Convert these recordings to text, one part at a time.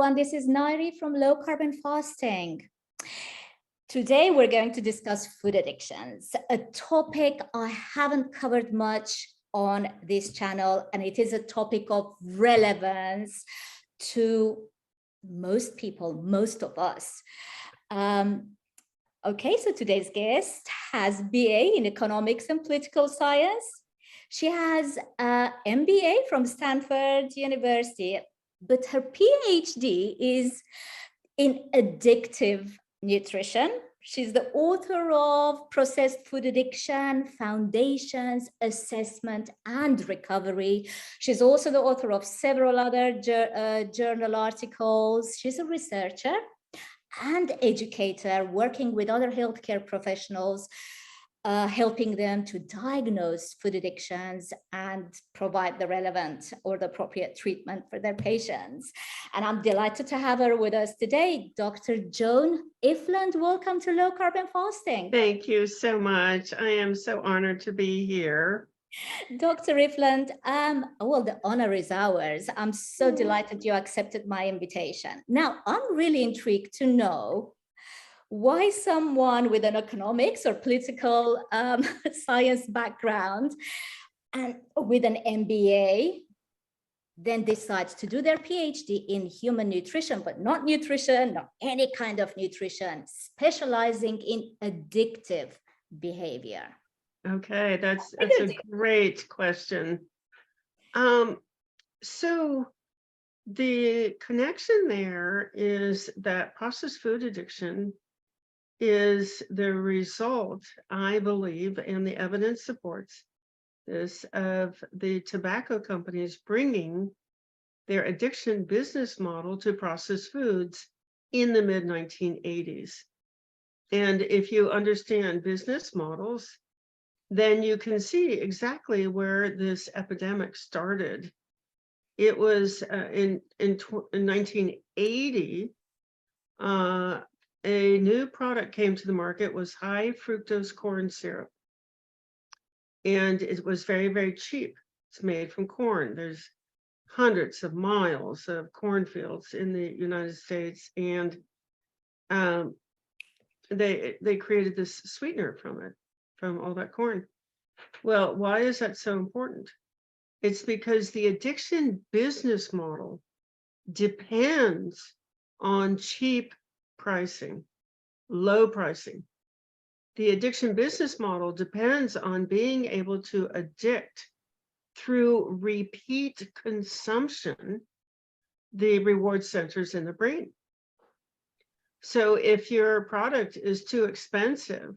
everyone. This is Nayiri from Low Carb and Fasting. Today, we're going to discuss food addictions, a topic I haven't covered much on this channel, and it is a topic of relevance to most people, most of us. Okay, so today's guest has BA in economics and political science. She has an MBA from Stanford University, but her PhD is in addictive nutrition. She's the author of Processed Food Addiction, Foundations, Assessment, and Recovery. She's also the author of several other journal articles. She's a researcher and educator working with other healthcare professionals, helping them to diagnose food addictions and provide the relevant or the appropriate treatment for their patients. And I'm delighted to have her with us today, Dr. Joan Ifland. Welcome to Low Carb and Fasting. Thank you so much. I am so honored to be here. Dr. Ifland, well, the honor is ours. I'm so delighted you accepted my invitation. Now, I'm really intrigued to know why someone with an economics or political science background and with an MBA then decides to do their PhD in human nutrition, but not nutrition, not any kind of nutrition, specializing in addictive behavior. Okay, that's a great question. So the connection there is that processed food addiction is the result, I believe, and the evidence supports this, of the tobacco companies bringing their addiction business model to processed foods in the mid-1980s. And if you understand business models, then you can see exactly where this epidemic started. It was in 1980, a new product came to the market, was high fructose corn syrup. And it was very, very cheap. It's made from corn. There's hundreds of miles of cornfields in the United States. And they created this sweetener from it, from all that corn. Well, why is that so important? It's because the addiction business model depends on cheap pricing, low pricing. The addiction business model depends on being able to addict through repeat consumption the reward centers in the brain. So if your product is too expensive,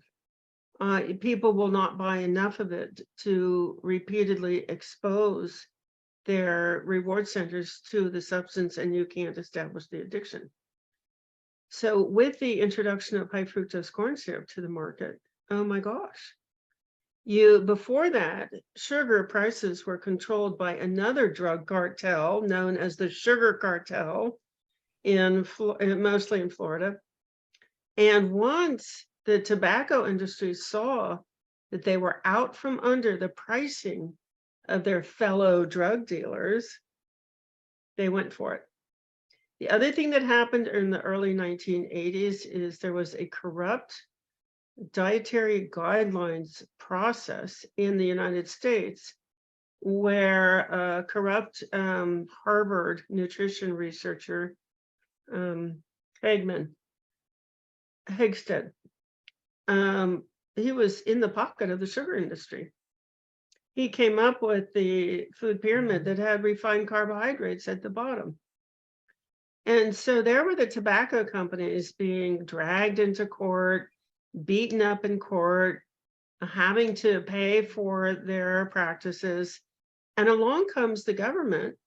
people will not buy enough of it to repeatedly expose their reward centers to the substance, and you can't establish the addiction. So with the introduction of high fructose corn syrup to the market, oh my gosh, before that, sugar prices were controlled by another drug cartel known as the sugar cartel, mostly in Florida. And once the tobacco industry saw that they were out from under the pricing of their fellow drug dealers, they went for it. The other thing that happened in the early 1980s is there was a corrupt dietary guidelines process in the United States where a corrupt Harvard nutrition researcher, Hegsted, he was in the pocket of the sugar industry. He came up with the food pyramid that had refined carbohydrates at the bottom. And so there were the tobacco companies being dragged into court, beaten up in court, having to pay for their practices. And along comes the government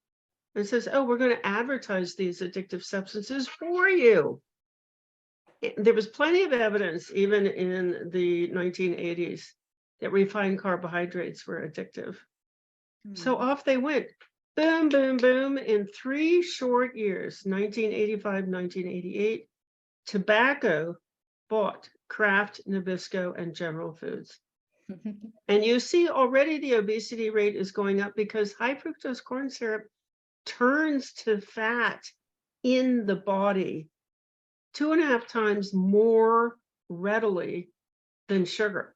and says, oh, we're going to advertise these addictive substances for you. There was plenty of evidence, even in the 1980s, that refined carbohydrates were addictive. So off they went. Boom, boom, boom. In 3 short years, 1985, 1988, tobacco bought Kraft, Nabisco, and General Foods. And you see already the obesity rate is going up because high fructose corn syrup turns to fat in the body 2.5 times more readily than sugar.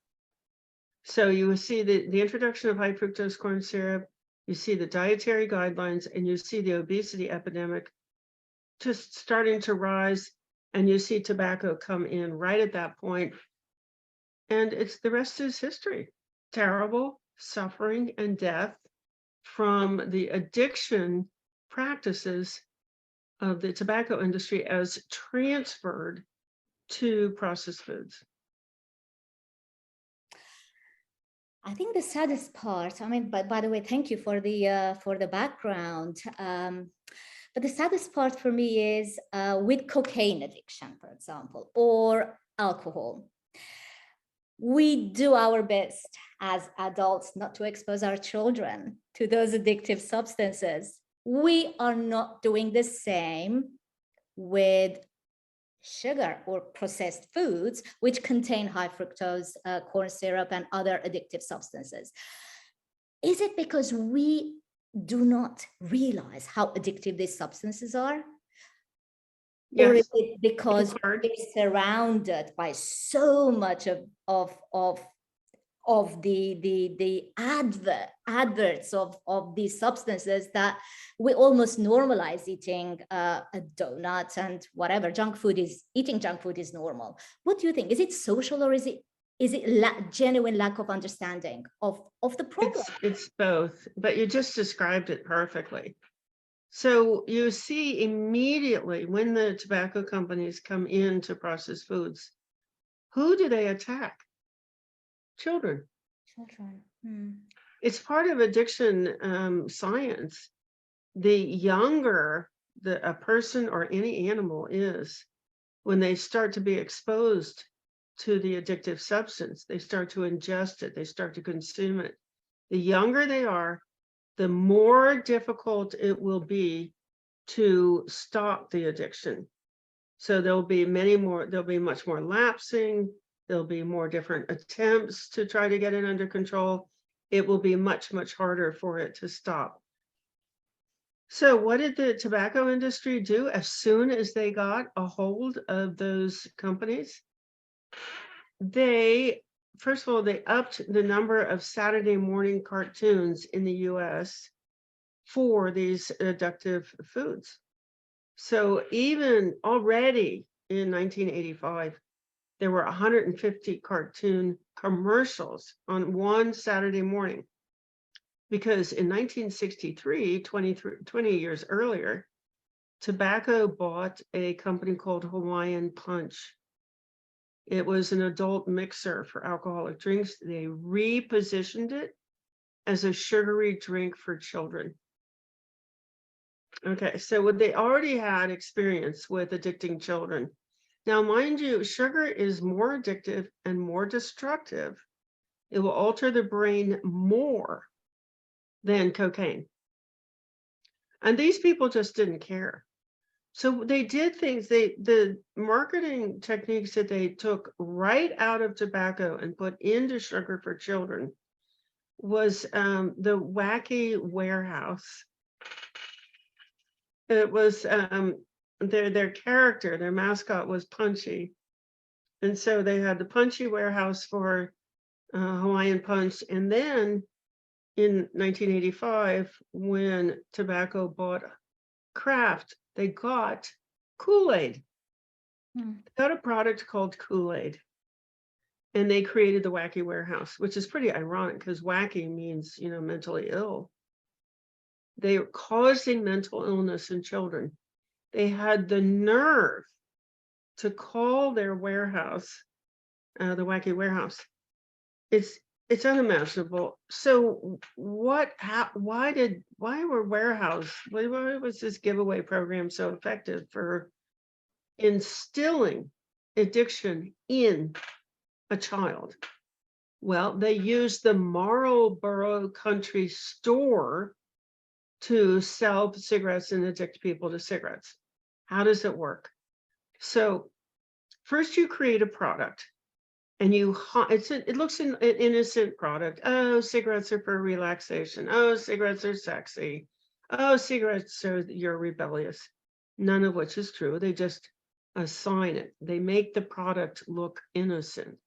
So you will see the introduction of high fructose corn syrup, you see the dietary guidelines, and you see the obesity epidemic just starting to rise, and you see tobacco come in right at that point. And it's the rest is history. Terrible suffering and death from the addiction practices of the tobacco industry as transferred to processed foods. I think the saddest part, I mean, but by the way, thank you for the background. But the saddest part for me is with cocaine addiction, for example, or alcohol. We do our best as adults not to expose our children to those addictive substances. We are not doing the same with sugar or processed foods, which contain high fructose corn syrup and other addictive substances. Is it because we do not realize how addictive these substances are? Yes. Or is it because we're surrounded by so much of the adverts of these substances that we almost normalize eating a donut and whatever eating junk food is normal? What do you think? Is it social, or is it genuine lack of understanding of the problem? It's both, but you just described it perfectly. So you see immediately when the tobacco companies come into processed foods, who do they attack? Children. It's part of addiction science. The younger a person or any animal is, when they start to be exposed to the addictive substance, they start to ingest it, they start to consume it. The younger they are, the more difficult it will be to stop the addiction. So there'll be much more lapsing, there'll be more different attempts to try to get it under control. It will be much, much harder for it to stop. So what did the tobacco industry do as soon as they got a hold of those companies? First of all, they upped the number of Saturday morning cartoons in the US for these addictive foods. So even already in 1985, there were 150 cartoon commercials on one Saturday morning. Because in 1963, 20 years earlier, tobacco bought a company called Hawaiian Punch. It was an adult mixer for alcoholic drinks. They repositioned it as a sugary drink for children. Okay, so they already had experience with addicting children. Now, mind you, sugar is more addictive and more destructive. It will alter the brain more than cocaine. And these people just didn't care. So they did things, the marketing techniques that they took right out of tobacco and put into sugar for children was the wacky warehouse. It was their character, their mascot was Punchy. And so they had the Punchy warehouse for Hawaiian Punch. And then in 1985, when tobacco bought Kraft, they got Kool-Aid. They got a product called Kool-Aid. And they created the wacky warehouse, which is pretty ironic because wacky means, mentally ill. They are causing mental illness in children. They had the nerve to call their warehouse the wacky warehouse. It's unimaginable. So why was this giveaway program so effective for instilling addiction in a child? Well, they used the Marlboro Country Store to sell cigarettes and addict people to cigarettes. How does it work? So first you create a product. And it looks an innocent product. Oh, cigarettes are for relaxation. Oh, cigarettes are sexy. Oh, cigarettes are you're rebellious. none of which is true. They just assign it. They make the product look innocent.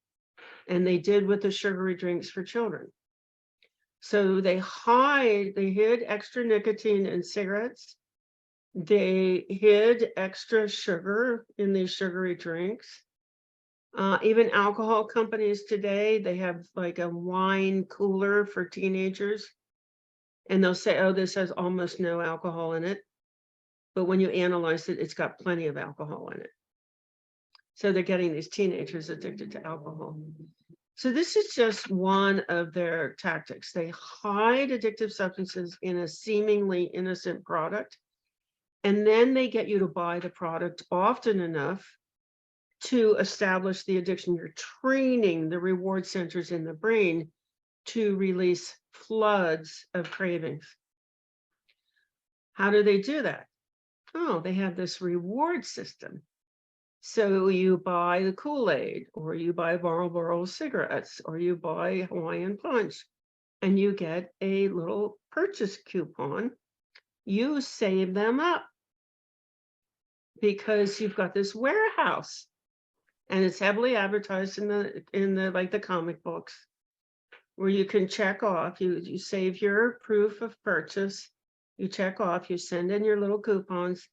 And they did with the sugary drinks for children. So they hid extra nicotine in cigarettes. They hid extra sugar in these sugary drinks. Even alcohol companies today, they have like a wine cooler for teenagers. And they'll say, oh, this has almost no alcohol in it. But when you analyze it, it's got plenty of alcohol in it. So they're getting these teenagers addicted to alcohol. So this is just one of their tactics. They hide addictive substances in a seemingly innocent product, and then they get you to buy the product often enough to establish the addiction. You're training the reward centers in the brain to release floods of cravings. How do they do that? Oh, they have this reward system. So you buy the Kool-Aid, or you buy Marlboro cigarettes, or you buy Hawaiian Punch, and you get a little purchase coupon. You save them up because you've got this warehouse, and it's heavily advertised in the like the comic books, where you can check off. You save your proof of purchase. You check off. You send in your little coupons.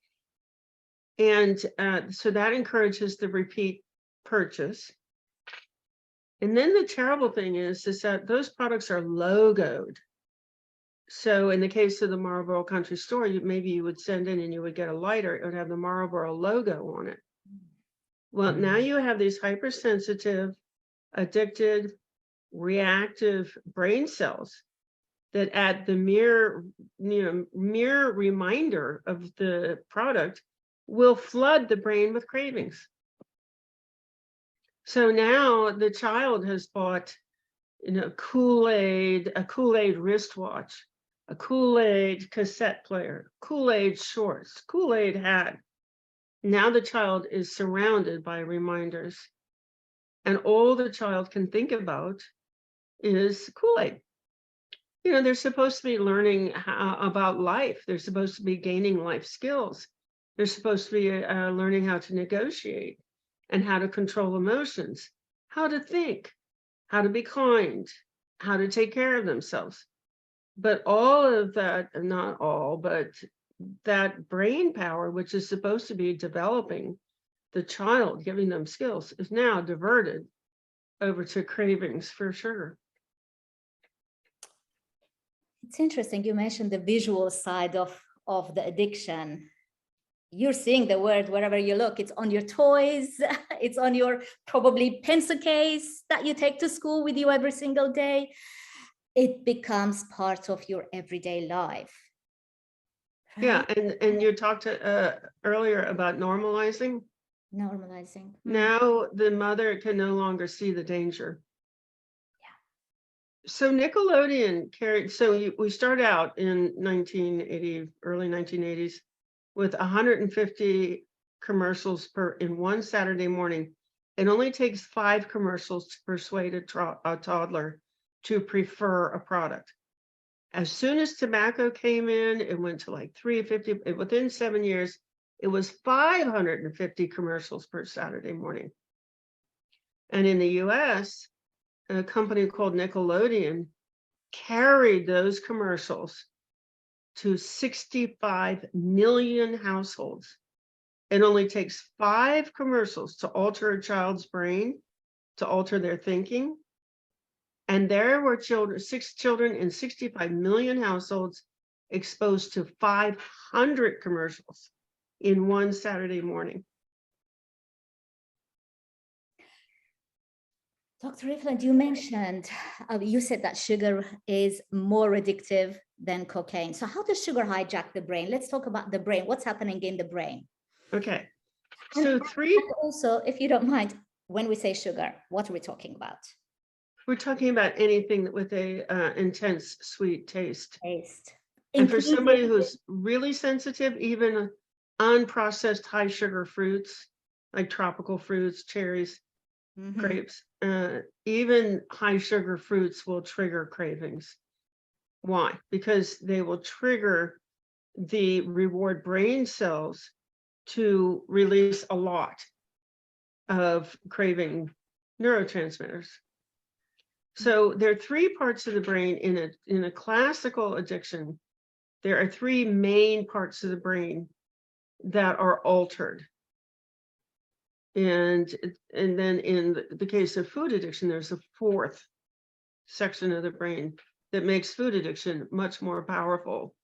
And so that encourages the repeat purchase. And then the terrible thing is that those products are logoed. So in the case of the Marlboro Country Store, maybe you would send in and you would get a lighter. It would have the Marlboro logo on it. Well, now you have these hypersensitive, addicted, reactive brain cells that at the mere reminder of the product will flood the brain with cravings. So now the child has bought, Kool-Aid, a Kool-Aid wristwatch, a Kool-Aid cassette player, Kool-Aid shorts, Kool-Aid hat. Now the child is surrounded by reminders, and all the child can think about is Kool-Aid. They're supposed to be learning about life. They're supposed to be gaining life skills. They're supposed to be learning how to negotiate and how to control emotions, how to think, how to be kind, how to take care of themselves. But all of that, not all, but that brain power, which is supposed to be developing the child, giving them skills, is now diverted over to cravings for sugar. It's interesting. You mentioned the visual side of the addiction. You're seeing the word wherever you look. It's on your toys. It's on your probably pencil case that you take to school with you every single day. It becomes part of your everyday life. Right? Yeah, and you talked earlier about normalizing. Normalizing. Now the mother can no longer see the danger. So Nickelodeon we start out in 1980, early 1980s, with 150 commercials in one Saturday morning. It only takes 5 commercials to persuade a toddler to prefer a product. As soon as tobacco came in, it went to like 350. Within 7 years, it was 550 commercials per Saturday morning. And in the US, a company called Nickelodeon carried those commercials to 65 million households. It only takes 5 commercials to alter a child's brain, to alter their thinking. And there were 6 children in 65 million households exposed to 500 commercials in one Saturday morning. Dr. Ifland, you mentioned, you said that sugar is more addictive than cocaine. So how does sugar hijack the brain? Let's talk about the brain. What's happening in the brain? Okay. And also, if you don't mind, when we say sugar, what are we talking about? We're talking about anything with a intense sweet taste. And for somebody who's really sensitive, even unprocessed high sugar fruits, like tropical fruits, cherries, grapes, even high sugar fruits will trigger cravings. Why? Because they will trigger the reward brain cells to release a lot of craving neurotransmitters. So there are three parts of the brain in a classical addiction. There are three main parts of the brain that are altered. And then in the case of food addiction, there's a fourth section of the brain that makes food addiction much more powerful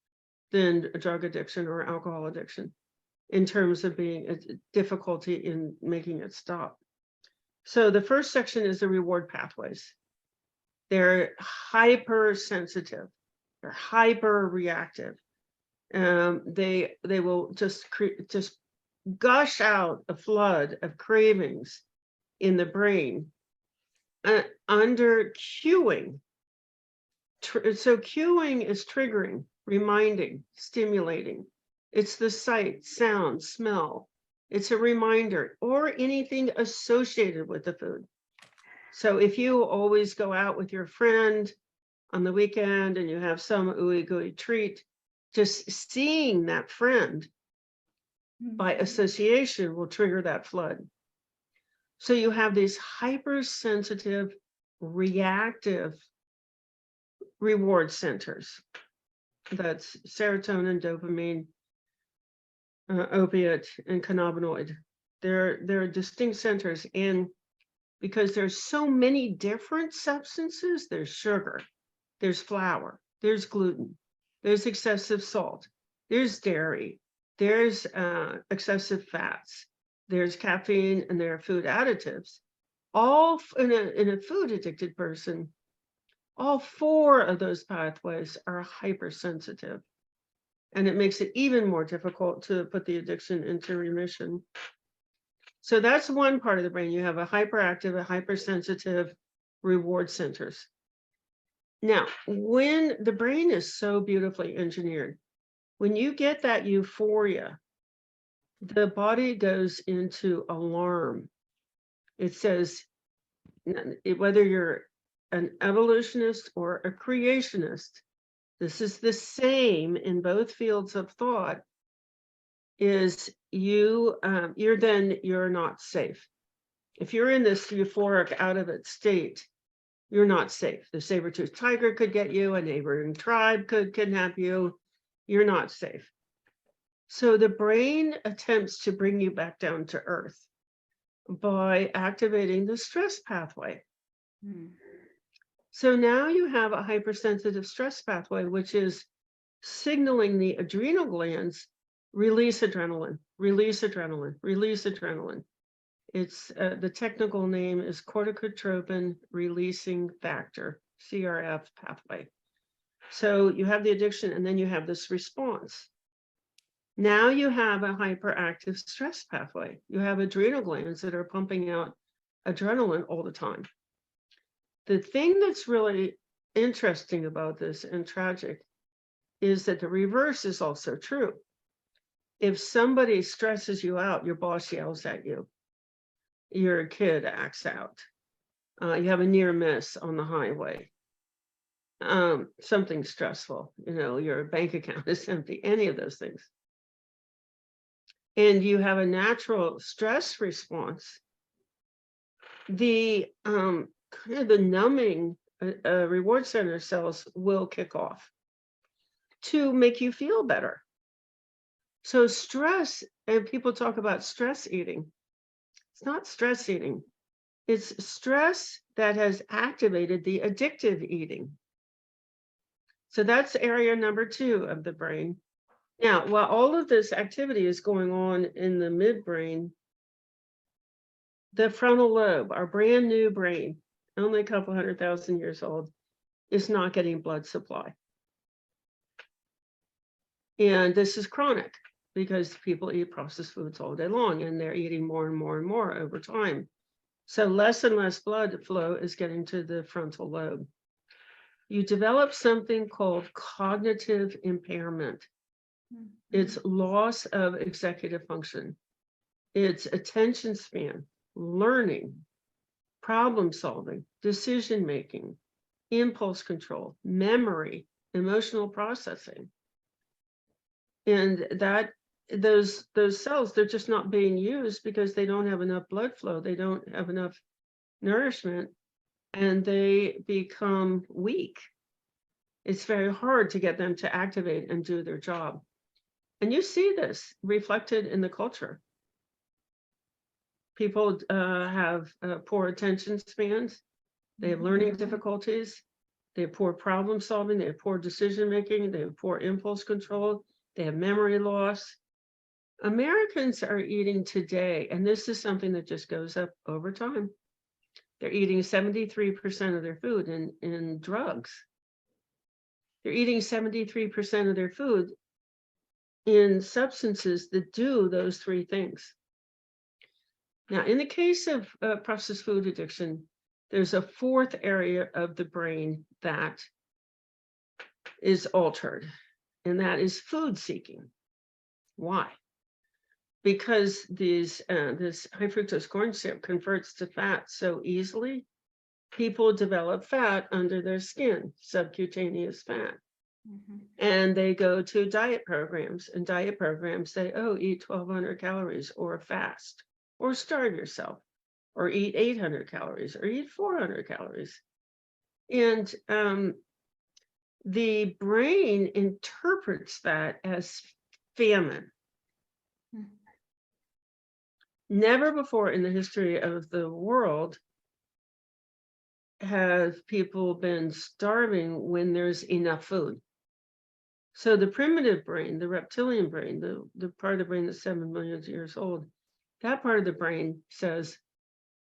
than a drug addiction or alcohol addiction in terms of being a difficulty in making it stop. So the first section is the reward pathways. They're hypersensitive. They're hyper reactive. They will just gush out a flood of cravings in the brain under cueing. So cueing is triggering, reminding, stimulating. It's the sight, sound, smell. It's a reminder or anything associated with the food. So if you always go out with your friend on the weekend and you have some ooey gooey treat, just seeing that friend by association will trigger that flood. So you have these hypersensitive, reactive reward centers. That's serotonin, dopamine, opiate, and cannabinoid. They're distinct centers, and because there's so many different substances, there's sugar, there's flour, there's gluten, there's excessive salt, there's dairy, there's excessive fats, there's caffeine, and there are food additives. All in a food addicted person, all four of those pathways are hypersensitive. And it makes it even more difficult to put the addiction into remission. So that's one part of the brain. You have a hyperactive, a hypersensitive reward centers. Now, when the brain is so beautifully engineered, when you get that euphoria, the body goes into alarm. It says, whether you're an evolutionist or a creationist, this is the same in both fields of thought, is you're not safe. If you're in this euphoric out of it state, you're not safe. The saber-toothed tiger could get you, a neighboring tribe could kidnap you. You're not safe. So the brain attempts to bring you back down to earth by activating the stress pathway. So now you have a hypersensitive stress pathway, which is signaling the adrenal glands, release adrenaline, release adrenaline, release adrenaline. It's the technical name is corticotropin releasing factor, CRF pathway. So you have the addiction, and then you have this response. Now you have a hyperactive stress pathway. You have adrenal glands that are pumping out adrenaline all the time. The thing that's really interesting about this and tragic is that the reverse is also true. If somebody stresses you out, your boss yells at you, your kid acts out, you have a near miss on the highway, something stressful, your bank account is empty, any of those things. And you have a natural stress response, the numbing reward center cells will kick off to make you feel better. So stress, and people talk about stress eating. It's not stress eating. It's stress that has activated the addictive eating. So that's area number 2 of the brain. Now, while all of this activity is going on in the midbrain, the frontal lobe, our brand new brain, only a couple 100,000 years old, is not getting blood supply. And this is chronic because people eat processed foods all day long, and they're eating more and more and more over time. So less and less blood flow is getting to the frontal lobe. You develop something called cognitive impairment. It's loss of executive function. It's attention span, learning, problem solving, decision making, impulse control, memory, emotional processing. And that those cells, they're just not being used because they don't have enough blood flow. They don't have enough nourishment, and they become weak. It's very hard to get them to activate and do their job. And you see this reflected in the culture. People have poor attention spans. They have learning difficulties. They have poor problem solving. They have poor decision making. They have poor impulse control. They have memory loss. Americans are eating today, and this is something that just goes up over time. They're eating 73% of their food in drugs. They're eating 73% of their food in substances that do those three things. Now, in the case of processed food addiction, there's a fourth area of the brain that is altered, and that is food seeking. Why? Because this high fructose corn syrup converts to fat so easily, people develop fat under their skin, subcutaneous fat. And they go to diet programs, and diet programs say, oh, eat 1,200 calories or fast, or starve yourself, or eat 800 calories, or eat 400 calories. And the brain interprets that as famine. Never before in the history of the world have people been starving when there's enough food. So the primitive brain, the reptilian brain, the part of the brain that's 7 million years old, that part of the brain says,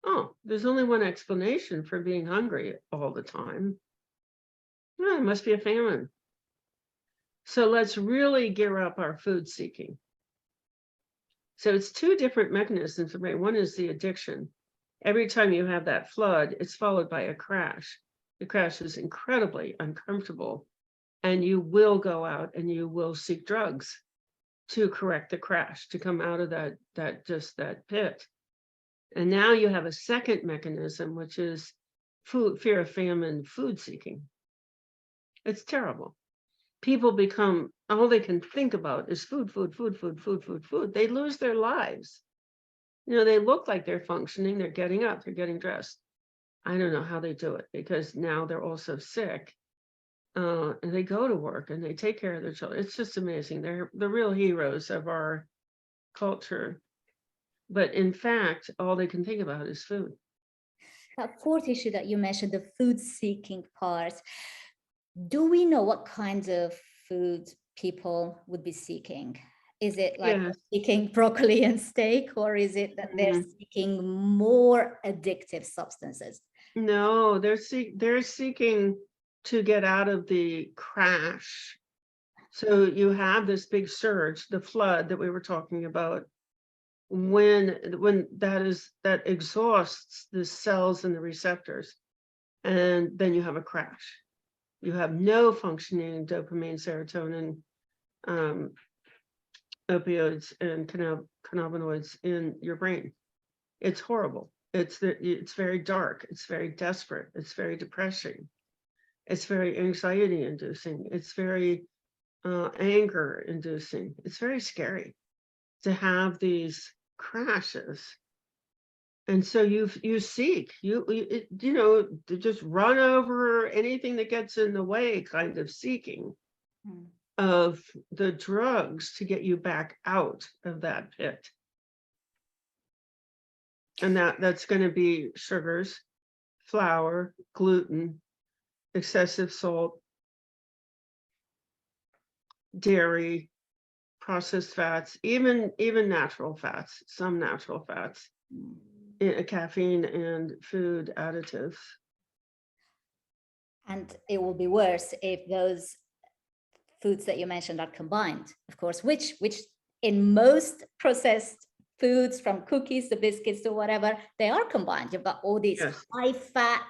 oh, there's only one explanation for being hungry all the time. Oh, it must be a famine. So let's really gear up our food seeking. So it's two different mechanisms of brain. One is the addiction. Every time you have that flood, it's followed by a crash. The crash is incredibly uncomfortable, and you will go out and you will seek drugs to correct the crash, to come out of that pit. And now you have a second mechanism, which is fear of famine, food seeking. It's terrible. People become, all they can think about is food, food, food, food, food, food, food. They lose their lives. You know, they look like they're functioning, they're getting up, they're getting dressed. I don't know how they do it, because now they're also sick. And they go to work and they take care of their children. It's just amazing. They're the real heroes of our culture. But in fact, all they can think about is food. That fourth issue that you mentioned, the food seeking part, do we know what kinds of food people would be seeking? Is it like seeking broccoli and steak, or is it that they're seeking more addictive substances? No, they're seeking to get out of the crash. So you have this big surge, the flood that we were talking about, when that exhausts the cells and the receptors, and then you have a crash. You have no functioning dopamine, serotonin, opioids, and cannabinoids in your brain. It's horrible. It's very dark. It's very desperate. It's very depressing. It's very anxiety inducing. It's very anger inducing. It's very scary to have these crashes. And so you seek, you know, to just run over anything that gets in the way, kind of seeking of the drugs to get you back out of that pit. And that's going to be sugars, flour, gluten, excessive salt, dairy, processed fats, even natural fats, some natural fats, caffeine, and food additives. And it will be worse if those foods that you mentioned are combined, of course, which in most processed foods, from cookies to biscuits to whatever, they are combined. You've got all these high fat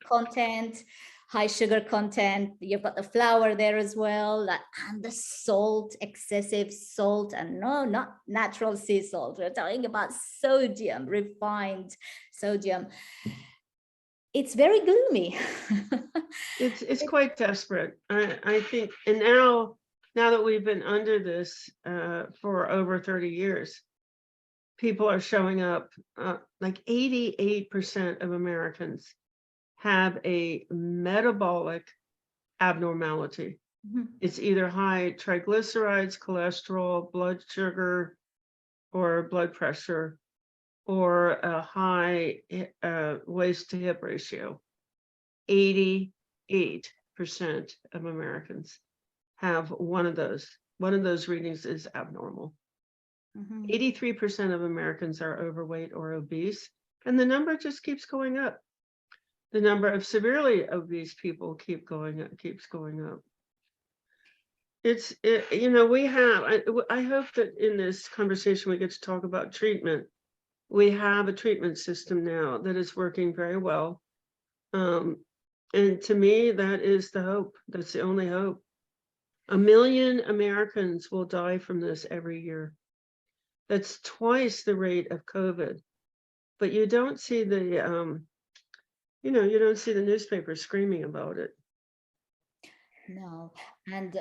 content, high sugar content. You've got the flour there as well, and the salt, excessive salt, and no, not natural sea salt. We're talking about sodium, refined sodium. It's very gloomy. It's quite desperate, I think. And now Now that we've been under this for over 30 years, people are showing up, like 88% of Americans have a metabolic abnormality. It's either high triglycerides, cholesterol, blood sugar, or blood pressure, or a high waist to hip ratio. 88% of Americans have one of those. One of those readings is abnormal. 83% of Americans are overweight or obese, and the number just keeps going up. The number of severely obese people keeps going up. We have, I hope that in this conversation we get to talk about treatment. We have a treatment system now that is working very well. And to me, that is the hope. That's the only hope. 1 million Americans will die from this every year. That's twice the rate of COVID. But you don't see the, you don't see the newspaper screaming about it. No, and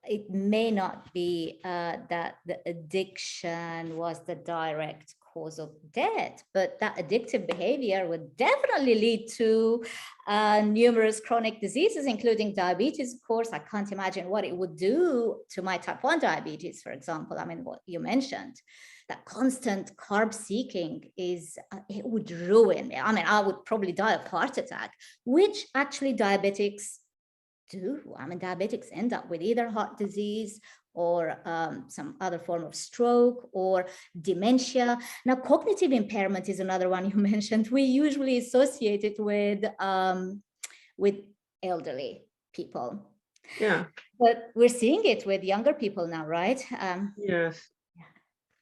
it may not be that the addiction was the direct cause of death, but that addictive behavior would definitely lead to numerous chronic diseases, including diabetes. Of course, I can't imagine what it would do to my type 1 diabetes, for example. I mean, what you mentioned, that constant carb seeking it would ruin me. I mean, I would probably die of heart attack, which actually diabetics do. I mean, diabetics end up with either heart disease or some other form of stroke or dementia. Now, cognitive impairment is another one you mentioned. We usually associate it with elderly people. Yeah. But we're seeing it with younger people now, right? Yes.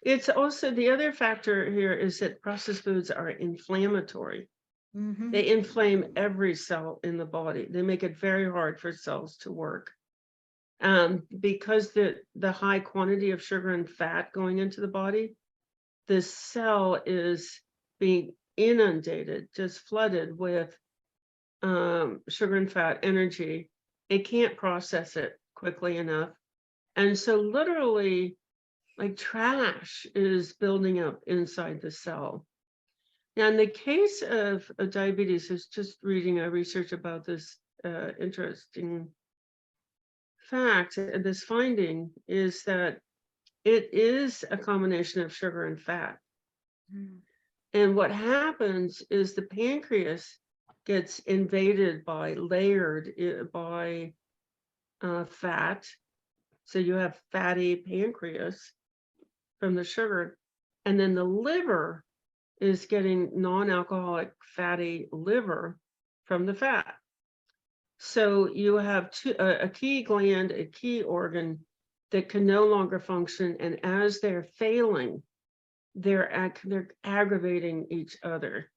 It's also, the other factor here is that processed foods are inflammatory. They inflame every cell in the body. They make it very hard for cells to work. Because the high quantity of sugar and fat going into the body, the cell is being inundated, just flooded with sugar and fat energy. It can't process it quickly enough. And so literally, like trash is building up inside the cell. Now, in the case of diabetes, I was just reading a research about this interesting fact. This finding is that it is a combination of sugar and fat. And what happens is the pancreas gets invaded by fat. So you have fatty pancreas from the sugar, and then the liver is getting non-alcoholic fatty liver from the fat. So you have a key gland, a key organ that can no longer function, and as they're failing, they're aggravating each other.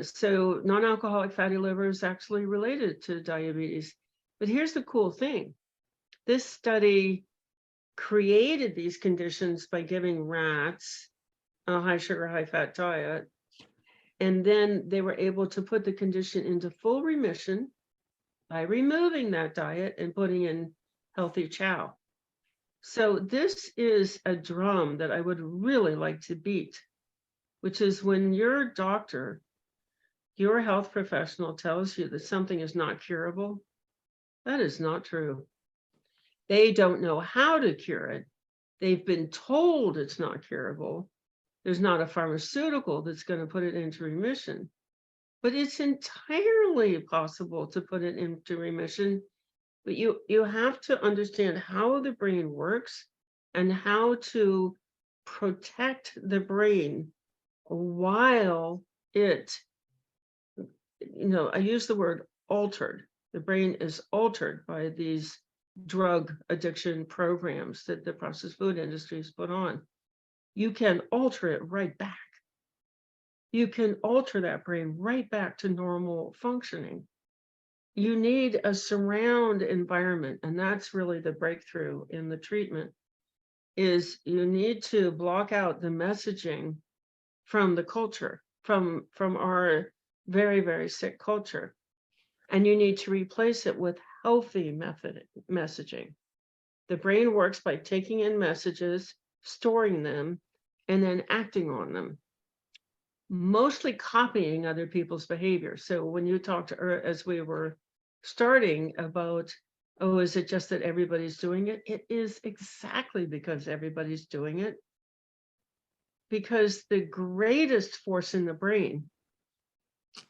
So non-alcoholic fatty liver is actually related to diabetes. But here's the cool thing. This study created these conditions by giving rats a high sugar, high fat diet. And then they were able to put the condition into full remission by removing that diet and putting in healthy chow. So this is a drum that I would really like to beat, which is when your doctor, your health professional tells you that something is not curable, that is not true. They don't know how to cure it. They've been told it's not curable. There's not a pharmaceutical that's going to put it into remission, but it's entirely possible to put it into remission. But you have to understand how the brain works and how to protect the brain while it, I use the word altered. The brain is altered by these drug addiction programs that the processed food industry has put on. You can alter it right back. You can alter that brain right back to normal functioning. You need a surround environment, and that's really the breakthrough in the treatment, is you need to block out the messaging from the culture, from our very, very sick culture. And you need to replace it with healthy messaging. The brain works by taking in messages, storing them, and then acting on them, mostly copying other people's behavior. So when you talked as we were starting about, oh, is it just that everybody's doing it? It is exactly because everybody's doing it. Because the greatest force in the brain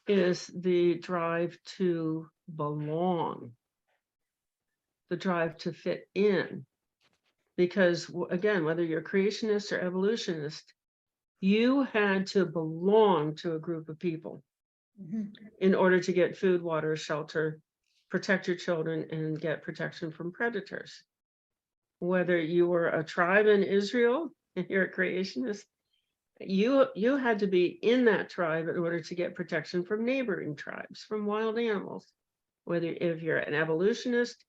is the drive to belong, the drive to fit in. Because again, whether you're creationist or evolutionist, you had to belong to a group of people in order to get food, water, shelter, protect your children, and get protection from predators. Whether you were a tribe in Israel and you're a creationist, you had to be in that tribe in order to get protection from neighboring tribes, from wild animals. Whether if you're an evolutionist,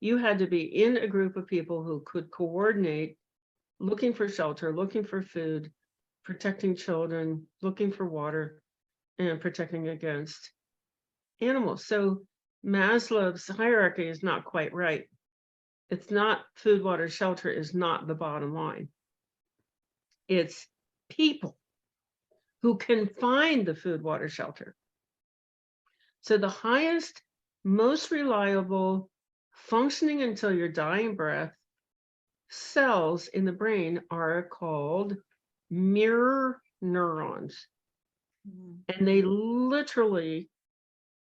you had to be in a group of people who could coordinate, looking for shelter, looking for food, protecting children, looking for water, and protecting against animals. So Maslow's hierarchy is not quite right. It's not food, water, shelter is not the bottom line. It's people who can find the food, water, shelter. So the highest, most reliable, functioning until your dying breath cells in the brain are called mirror neurons. And they literally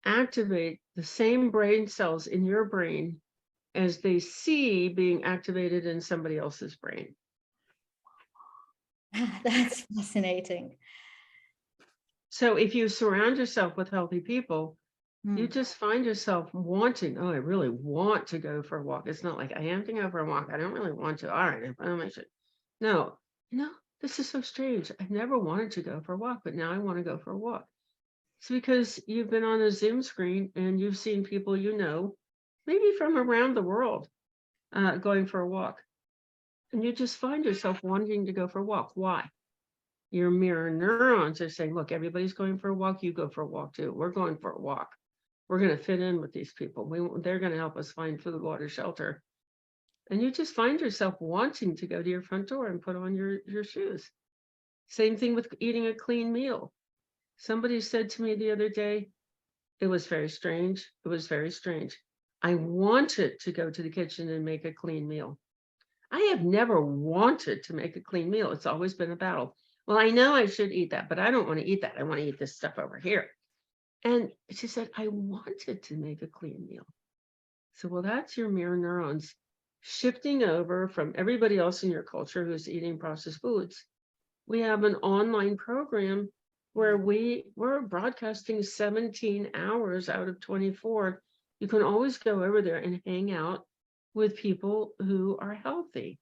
activate the same brain cells in your brain as they see being activated in somebody else's brain. That's fascinating. So if you surround yourself with healthy people, you just find yourself wanting, oh, I really want to go for a walk. It's not like I am to go for a walk. I don't really want to. All right, I should. No, this is so strange. I've never wanted to go for a walk, but now I want to go for a walk. It's because you've been on a Zoom screen and you've seen people maybe from around the world, going for a walk. And you just find yourself wanting to go for a walk. Why? Your mirror neurons are saying, look, everybody's going for a walk. You go for a walk too. We're going for a walk. We're going to fit in with these people. They're going to help us find food, water, shelter. And you just find yourself wanting to go to your front door and put on your shoes. Same thing with eating a clean meal. Somebody said to me the other day, it was very strange. It was very strange. I wanted to go to the kitchen and make a clean meal. I have never wanted to make a clean meal. It's always been a battle. Well, I know I should eat that, but I don't want to eat that. I want to eat this stuff over here. And she said, I wanted to make a clean meal. So, well, that's your mirror neurons shifting over from everybody else in your culture who's eating processed foods. We have an online program where we're broadcasting 17 hours out of 24. You can always go over there and hang out with people who are healthy.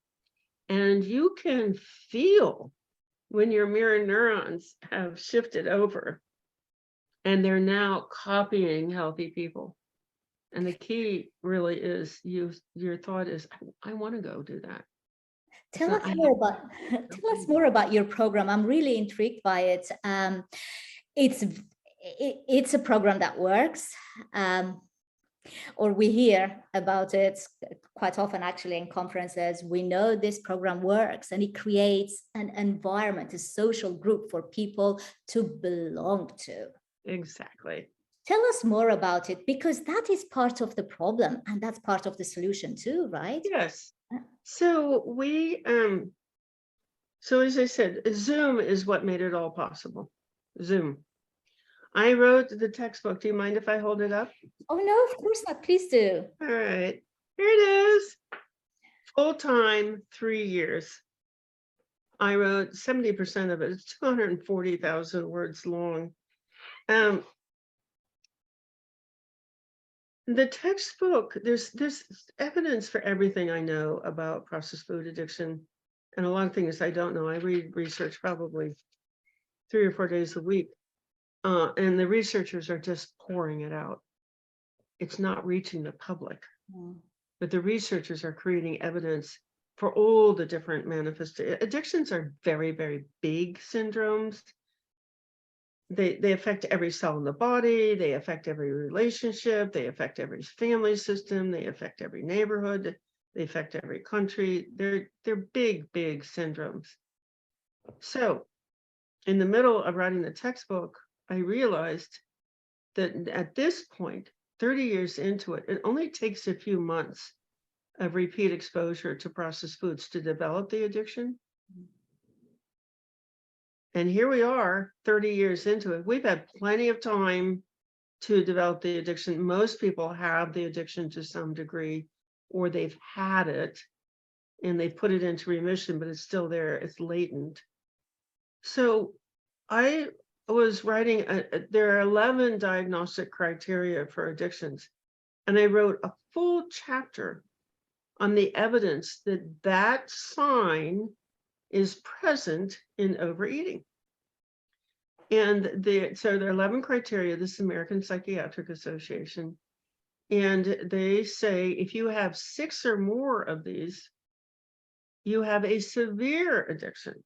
And you can feel when your mirror neurons have shifted over and they're now copying healthy people. And the key really is your thought is, I want to go do that. Tell us more about your program. I'm really intrigued by it. It's a program that works, or we hear about it quite often actually in conferences. We know this program works and it creates an environment, a social group for people to belong to. Exactly. Tell us more about it, because that is part of the problem and that's part of the solution too, right? Yes. So so as I said, Zoom is what made it all possible. Zoom. I wrote the textbook. Do you mind if I hold it up? Oh, no, of course not. Please do. All right. Here it is. Full time, 3 years. I wrote 70% of it. It's 240,000 words long. The textbook, there's evidence for everything I know about processed food addiction, and a lot of things I don't know. I read research probably 3 or 4 days a week, and the researchers are just pouring it out. It's not reaching the public, but the researchers are creating evidence for all the different manifestations. Addictions are very, very big syndromes. they affect every cell in the body, they affect every relationship, they affect every family system, they affect every neighborhood, they affect every country. They're big, big syndromes. So in the middle of writing the textbook, I realized that at this point, 30 years into it, it only takes a few months of repeat exposure to processed foods to develop the addiction. And here we are 30 years into it. We've had plenty of time to develop the addiction. Most people have the addiction to some degree, or they've had it and they've put it into remission, but it's still there, it's latent. So I was writing, there are 11 diagnostic criteria for addictions, and I wrote a full chapter on the evidence that that sign is present in overeating. And so there are 11 criteria, this is American Psychiatric Association, and they say if you have 6 or more of these, you have a severe addiction.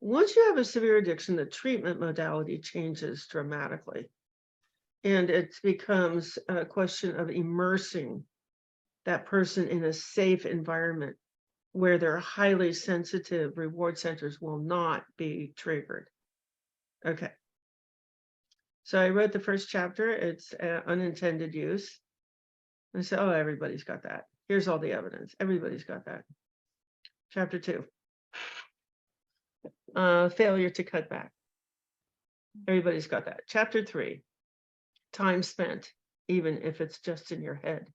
Once you have a severe addiction, the treatment modality changes dramatically. And it becomes a question of immersing that person in a safe environment where their highly sensitive reward centers will not be triggered. Okay. So I wrote the first chapter. It's unintended use. I said, oh, everybody's got that. Here's all the evidence. Everybody's got that. Chapter 2. Failure to cut back. Everybody's got that. Chapter 3. Time spent, even if it's just in your head.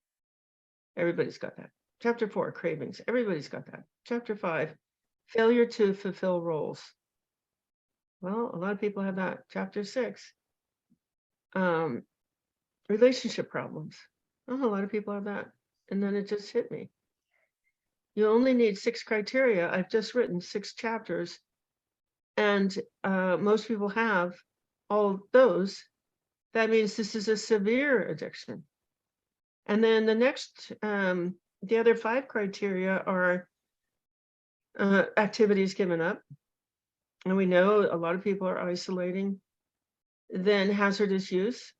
Everybody's got that. Chapter 4. Cravings. Everybody's got that. Chapter 5. Failure to fulfill roles. Well, a lot of people have that. Chapter 6. Relationship problems. Oh, a lot of people have that. And then it just hit me. You only need 6 criteria. I've just written 6 chapters, and most people have all of those. That means this is a severe addiction. And then the next, the other 5 criteria are activities given up. And we know a lot of people are isolating. Then hazardous use.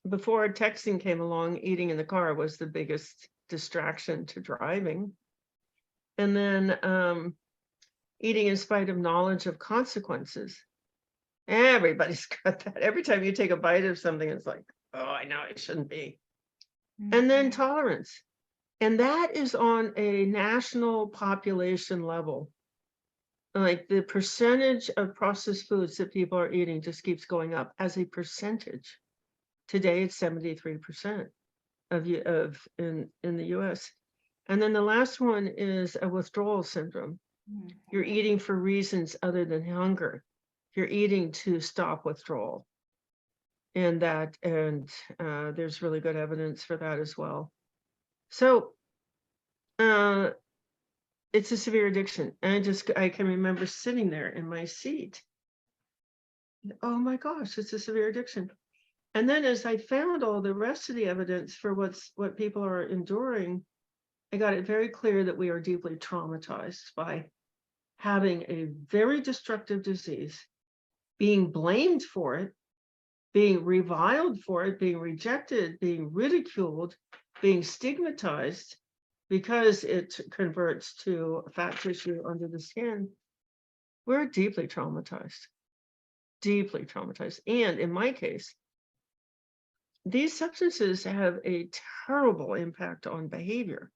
Before texting came along, eating in the car was the biggest distraction to driving. And then eating in spite of knowledge of consequences. Everybody's got that. Every time you take a bite of something, it's like, oh, I know it shouldn't be. And then tolerance. And that is on a national population level. Like the percentage of processed foods that people are eating just keeps going up as a percentage. Today, it's 73% in the US. And then the last one is a withdrawal syndrome. You're eating for reasons other than hunger. You're eating to stop withdrawal. And there's really good evidence for that as well. So it's a severe addiction. And I can remember sitting there in my seat. Oh my gosh, it's a severe addiction. And then as I found all the rest of the evidence for what people are enduring, I got it very clear that we are deeply traumatized by having a very destructive disease, being blamed for it, being reviled for it, being rejected, being ridiculed, being stigmatized because it converts to fat tissue under the skin. We're deeply traumatized. And in my case, these substances have a terrible impact on behavior,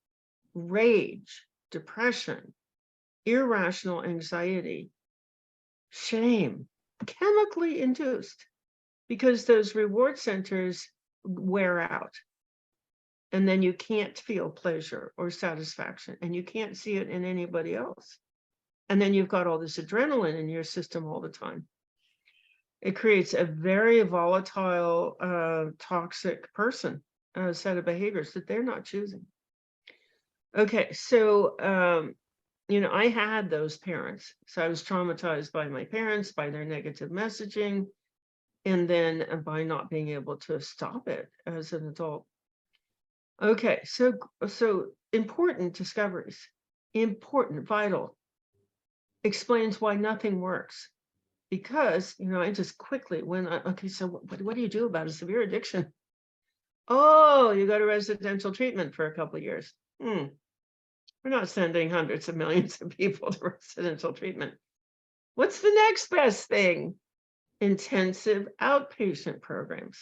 rage, depression, irrational anxiety, shame, chemically induced, because those reward centers wear out. And then you can't feel pleasure or satisfaction, and you can't see it in anybody else. And then you've got all this adrenaline in your system all the time. It creates a very volatile, toxic person, set of behaviors that they're not choosing. Okay, so, I had those parents. So I was traumatized by my parents, by their negative messaging, and then by not being able to stop it as an adult. Okay, so important discoveries, important, vital, explains why nothing works. because, I just quickly went, okay, so what do you do about a severe addiction? Oh, you go to residential treatment for a couple of years. We're not sending hundreds of millions of people to residential treatment. What's the next best thing? Intensive outpatient programs,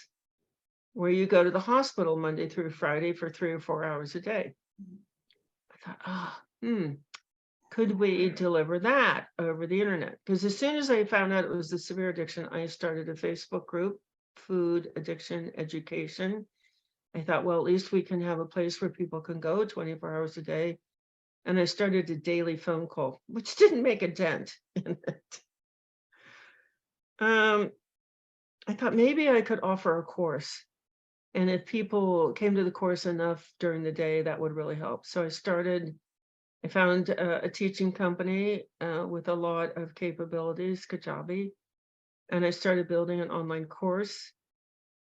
where you go to the hospital Monday through Friday for 3 or 4 hours a day. I thought, could we deliver that over the internet? Because as soon as I found out it was a severe addiction, I started a Facebook group, Food Addiction Education. I thought, well, at least we can have a place where people can go 24 hours a day. And I started a daily phone call, which didn't make a dent in it. I thought maybe I could offer a course. And if people came to the course enough during the day, that would really help. So I found a teaching company with a lot of capabilities, Kajabi, and I started building an online course.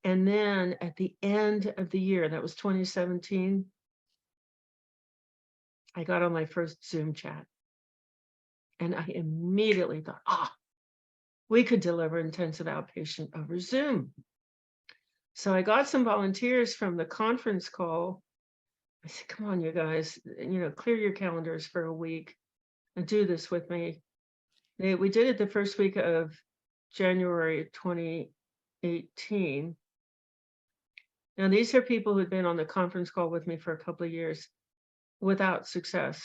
And then at the end of the year, that was 2017, I got on my first Zoom chat. And I immediately thought, we could deliver intensive outpatient over Zoom. So I got some volunteers from the conference call. I said, come on, you guys, clear your calendars for a week and do this with me. We did it the first week of January 2018. Now, these are people who'd been on the conference call with me for a couple of years without success.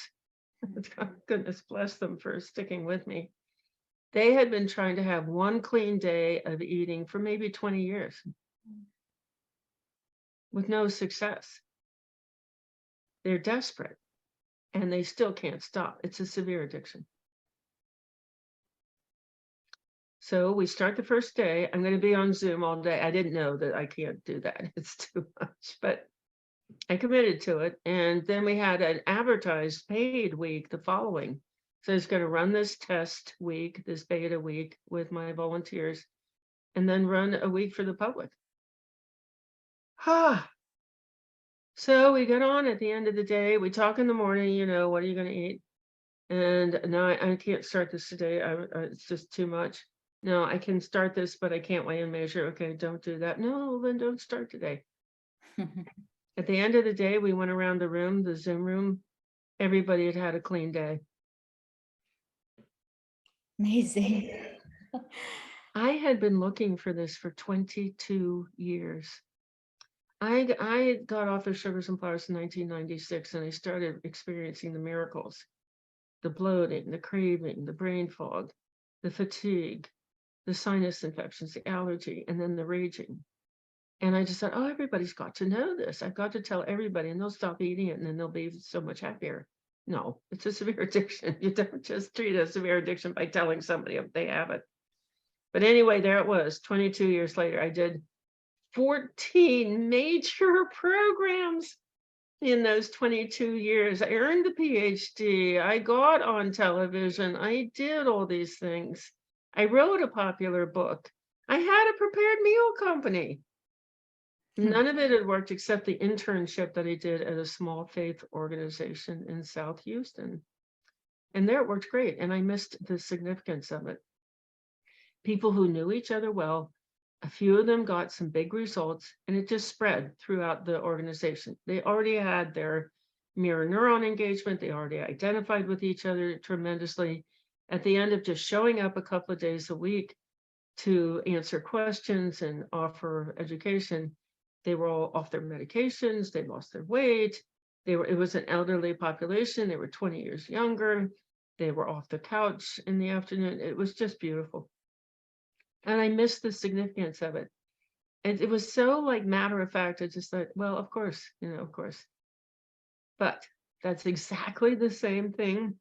Goodness bless them for sticking with me. They had been trying to have one clean day of eating for maybe 20 years with no success. They're desperate and they still can't stop. It's a severe addiction. So we start the first day. I'm going to be on Zoom all day. I didn't know that I can't do that. It's too much, but I committed to it. And then we had an advertised paid week the following. So I was going to run this test week, this beta week with my volunteers, and then run a week for the public. So we get on at the end of the day. We talk in the morning, what are you going to eat? And no, I can't start this today. It's just too much. No, I can start this, but I can't weigh and measure. Okay, don't do that. No, then don't start today. At the end of the day, we went around the room, the Zoom room. Everybody had had a clean day. Amazing. I had been looking for this for 22 years. I got off of sugars and flours in 1996, and I started experiencing the miracles, the bloating, the craving, the brain fog, the fatigue, the sinus infections, the allergy, and then the raging. And I just thought, everybody's got to know this. I've got to tell everybody, and they'll stop eating it, and then they'll be so much happier. No, it's a severe addiction. You don't just treat a severe addiction by telling somebody if they have it. But anyway, there it was. 22 years later, I did 14 major programs in those 22 years. I earned the PhD. I got on television. I did all these things. I wrote a popular book. I had a prepared meal company. None of it had worked except the internship that I did at a small faith organization in South Houston. And there it worked great. And I missed the significance of it. People who knew each other well, a few of them got some big results, and it just spread throughout the organization. They already had their mirror neuron engagement. They already identified with each other tremendously. At the end of just showing up a couple of days a week to answer questions and offer education, they were all off their medications. They lost their weight. It was an elderly population. They were 20 years younger. They were off the couch in the afternoon. It was just beautiful. And I missed the significance of it. And it was so like matter of fact, I just thought, well, of course, of course. But that's exactly the same thing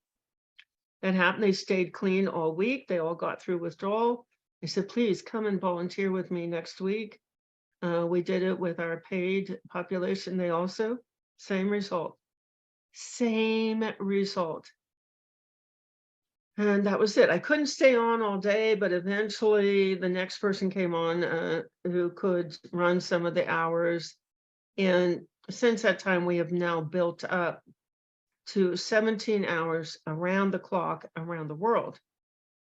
that happened. They stayed clean all week. They all got through withdrawal. I said, please come and volunteer with me next week. We did it with our paid population. They also, same result. Same result. And that was it. I couldn't stay on all day, but eventually the next person came on who could run some of the hours. And since that time, we have now built up to 17 hours around the clock, around the world.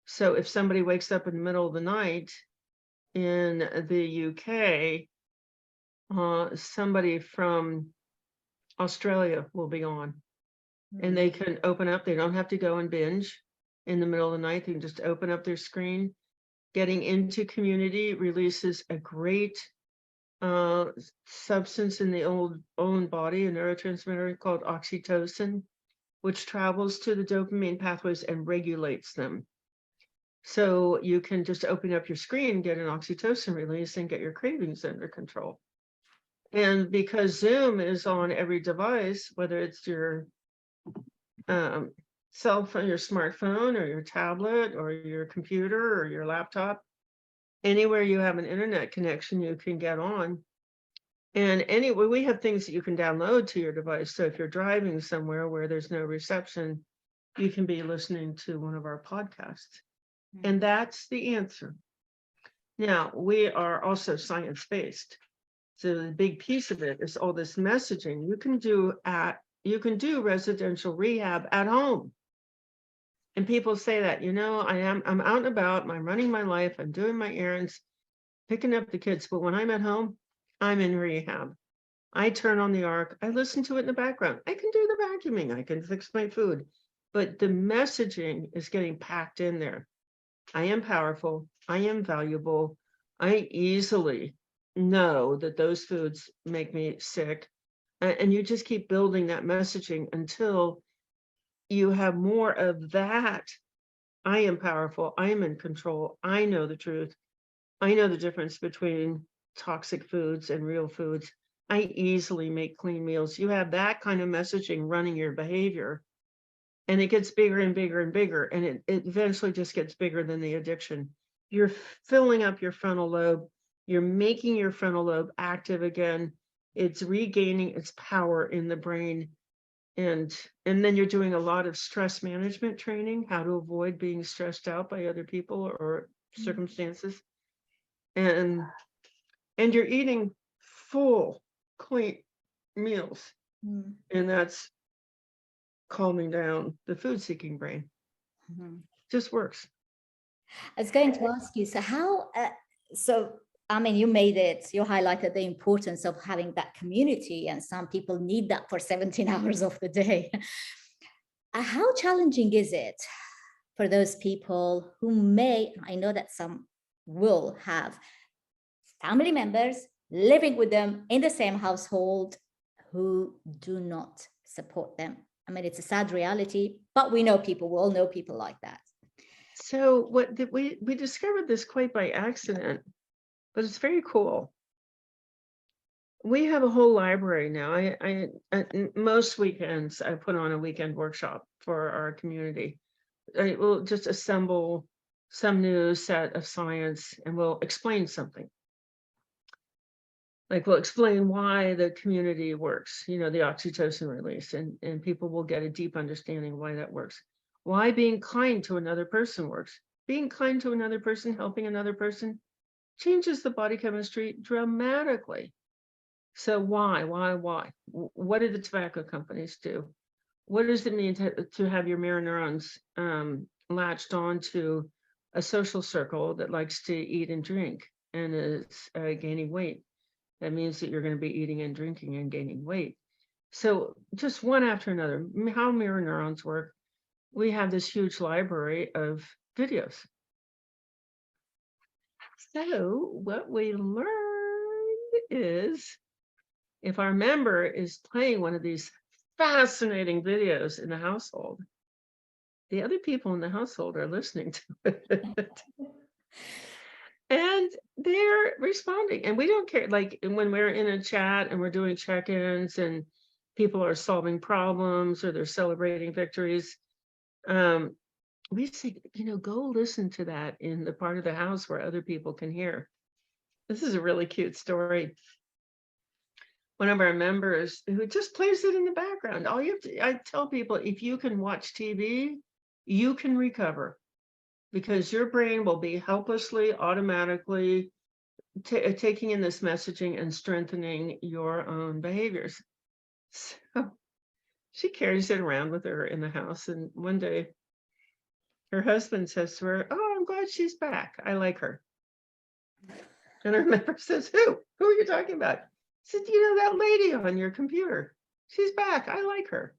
So if somebody wakes up in the middle of the night in the UK, somebody from Australia will be on, and they can open up. They don't have to go and binge in the middle of the night. They can just open up their screen. Getting into community releases a great substance in the own body, a neurotransmitter called oxytocin, which travels to the dopamine pathways and regulates them. So you can just open up your screen, get an oxytocin release, and get your cravings under control. And because Zoom is on every device, whether it's your cell phone, your smartphone, or your tablet, or your computer, or your laptop, anywhere you have an internet connection, you can get on. And anyway, we have things that you can download to your device. So if you're driving somewhere where there's no reception, you can be listening to one of our podcasts. And that's the answer. Now, we are also science-based. So the big piece of it is all this messaging. You can do residential rehab at home. And people say that, I'm out and about, I'm running my life, I'm doing my errands, picking up the kids, but when I'm at home, I'm in rehab. I turn on the arc, I listen to it in the background. I can do the vacuuming, I can fix my food, but the messaging is getting packed in there. I am powerful, I am valuable, I easily know that those foods make me sick. And you just keep building that messaging until you have more of that. I am powerful, I am in control, I know the truth, I know the difference between toxic foods and real foods. I easily make clean meals. You have that kind of messaging running your behavior, and it gets bigger and bigger and bigger, and it eventually just gets bigger than the addiction. You're filling up your frontal lobe. You're making your frontal lobe active again. It's regaining its power in the brain. And then you're doing a lot of stress management training, how to avoid being stressed out by other people or circumstances. And you're eating full, clean meals. And that's calming down the food-seeking brain. Just works. I was going to ask you, you highlighted the importance of having that community, and some people need that for 17 hours of the day. How challenging is it for those people who I know that some will have family members living with them in the same household who do not support them? I mean, it's a sad reality, but we all know people like that. So we discovered this quite by accident, but it's very cool. We have a whole library now. I most weekends I put on a weekend workshop for our community. I will just assemble some new set of science, and we'll explain something. Like we'll explain why the community works, the oxytocin release, and people will get a deep understanding why that works. Why being kind to another person works. Being kind to another person, helping another person, changes the body chemistry dramatically. So why? What do the tobacco companies do? What does it mean to have your mirror neurons latched onto a social circle that likes to eat and drink and is gaining weight? That means that you're going to be eating and drinking and gaining weight. So just one after another, how mirror neurons work. We have this huge library of videos. So what we learned is if our member is playing one of these fascinating videos in the household, the other people in the household are listening to it. And they're responding. And we don't care. Like when we're in a chat and we're doing check-ins and people are solving problems or they're celebrating victories, we say, go listen to that in the part of the house where other people can hear. This is a really cute story. One of our members who just plays it in the background. I tell people, if you can watch TV, you can recover, because your brain will be helplessly, automatically taking in this messaging and strengthening your own behaviors. So she carries it around with her in the house. And one day her husband says to her, "Oh, I'm glad she's back. I like her." And her member says, "Who? Who are you talking about?" He said, "You know that lady on your computer. She's back. I like her."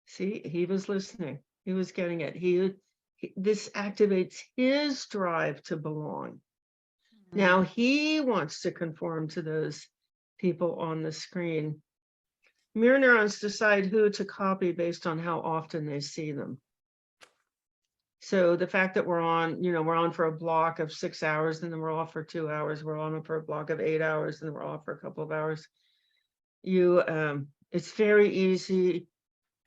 See, he was listening. He was getting it. This activates his drive to belong. Now he wants to conform to those people on the screen. Mirror neurons decide who to copy based on how often they see them. So the fact that we're on for a block of 6 hours, and then we're off for 2 hours, we're on for a block of 8 hours, and then we're off for a couple of hours. It's very easy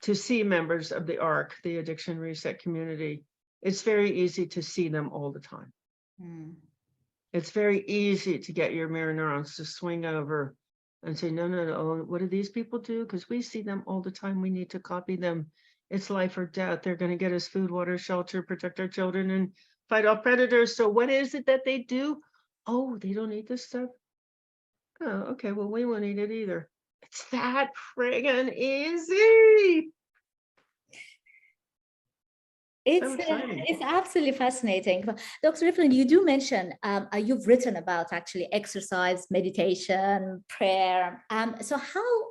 to see members of the ARC, the Addiction Reset community. It's very easy to see them all the time. It's very easy to get your mirror neurons to swing over and say, no, what do these people do? Because we see them all the time. We need to copy them. It's life or death. They're going to get us food, water, shelter, protect our children, and fight off predators. So what is it that they do? Oh, they don't eat this stuff? Oh, okay, well, we won't eat it either. It's that friggin' easy. It's absolutely fascinating. Dr. Ifland, you do mention, you've written about actually exercise, meditation, prayer. So how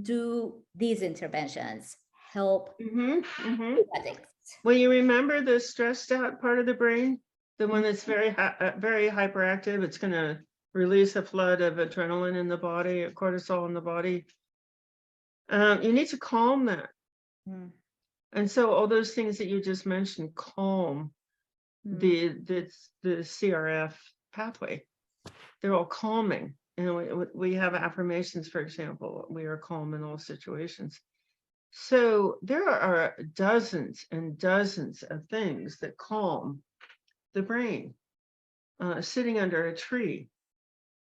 do these interventions help addicts? Well, you remember the stressed out part of the brain, the one that's very hyperactive. It's going to release a flood of adrenaline in the body, cortisol in the body. You need to calm that. And so all those things that you just mentioned calm the CRF pathway. They're all calming. And we have affirmations, for example, we are calm in all situations. So there are dozens and dozens of things that calm the brain. Sitting under a tree,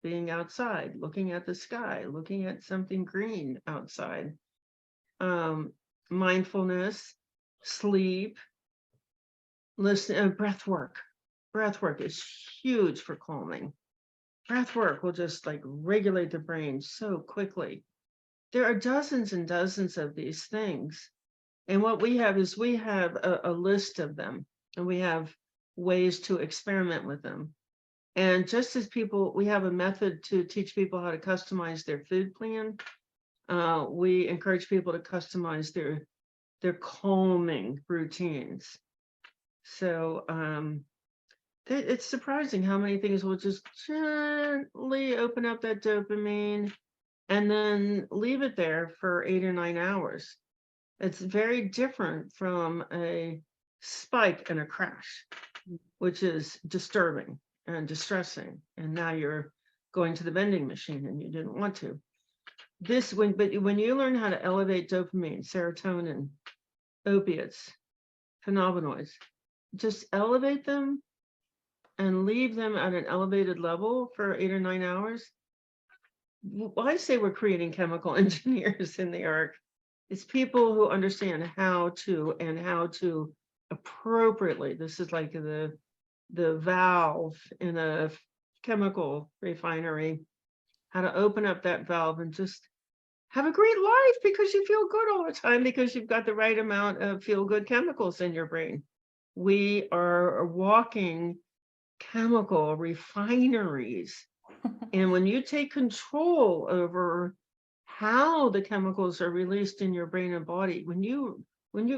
being outside, looking at the sky, looking at something green outside. Mindfulness, sleep, listen, breath work. Breath work is huge for calming. Breath work will just like regulate the brain so quickly. There are dozens and dozens of these things. And what we have is we have a list of them, and we have ways to experiment with them. And just as we have a method to teach people how to customize their food plan. We encourage people to customize their calming routines. So it's surprising how many things will just gently open up that dopamine and then leave it there for 8 or 9 hours. It's very different from a spike and a crash, which is disturbing and distressing. And now you're going to the vending machine and you didn't want to. But when you learn how to elevate dopamine, serotonin, opiates, cannabinoids, just elevate them and leave them at an elevated level for 8 or 9 hours. Well, I say we're creating chemical engineers in the ARC. It's people who understand how to appropriately. This is like the valve in a chemical refinery, how to open up that valve and just have a great life because you feel good all the time because you've got the right amount of feel-good chemicals in your brain. We are walking chemical refineries. And when you take control over how the chemicals are released in your brain and body, when you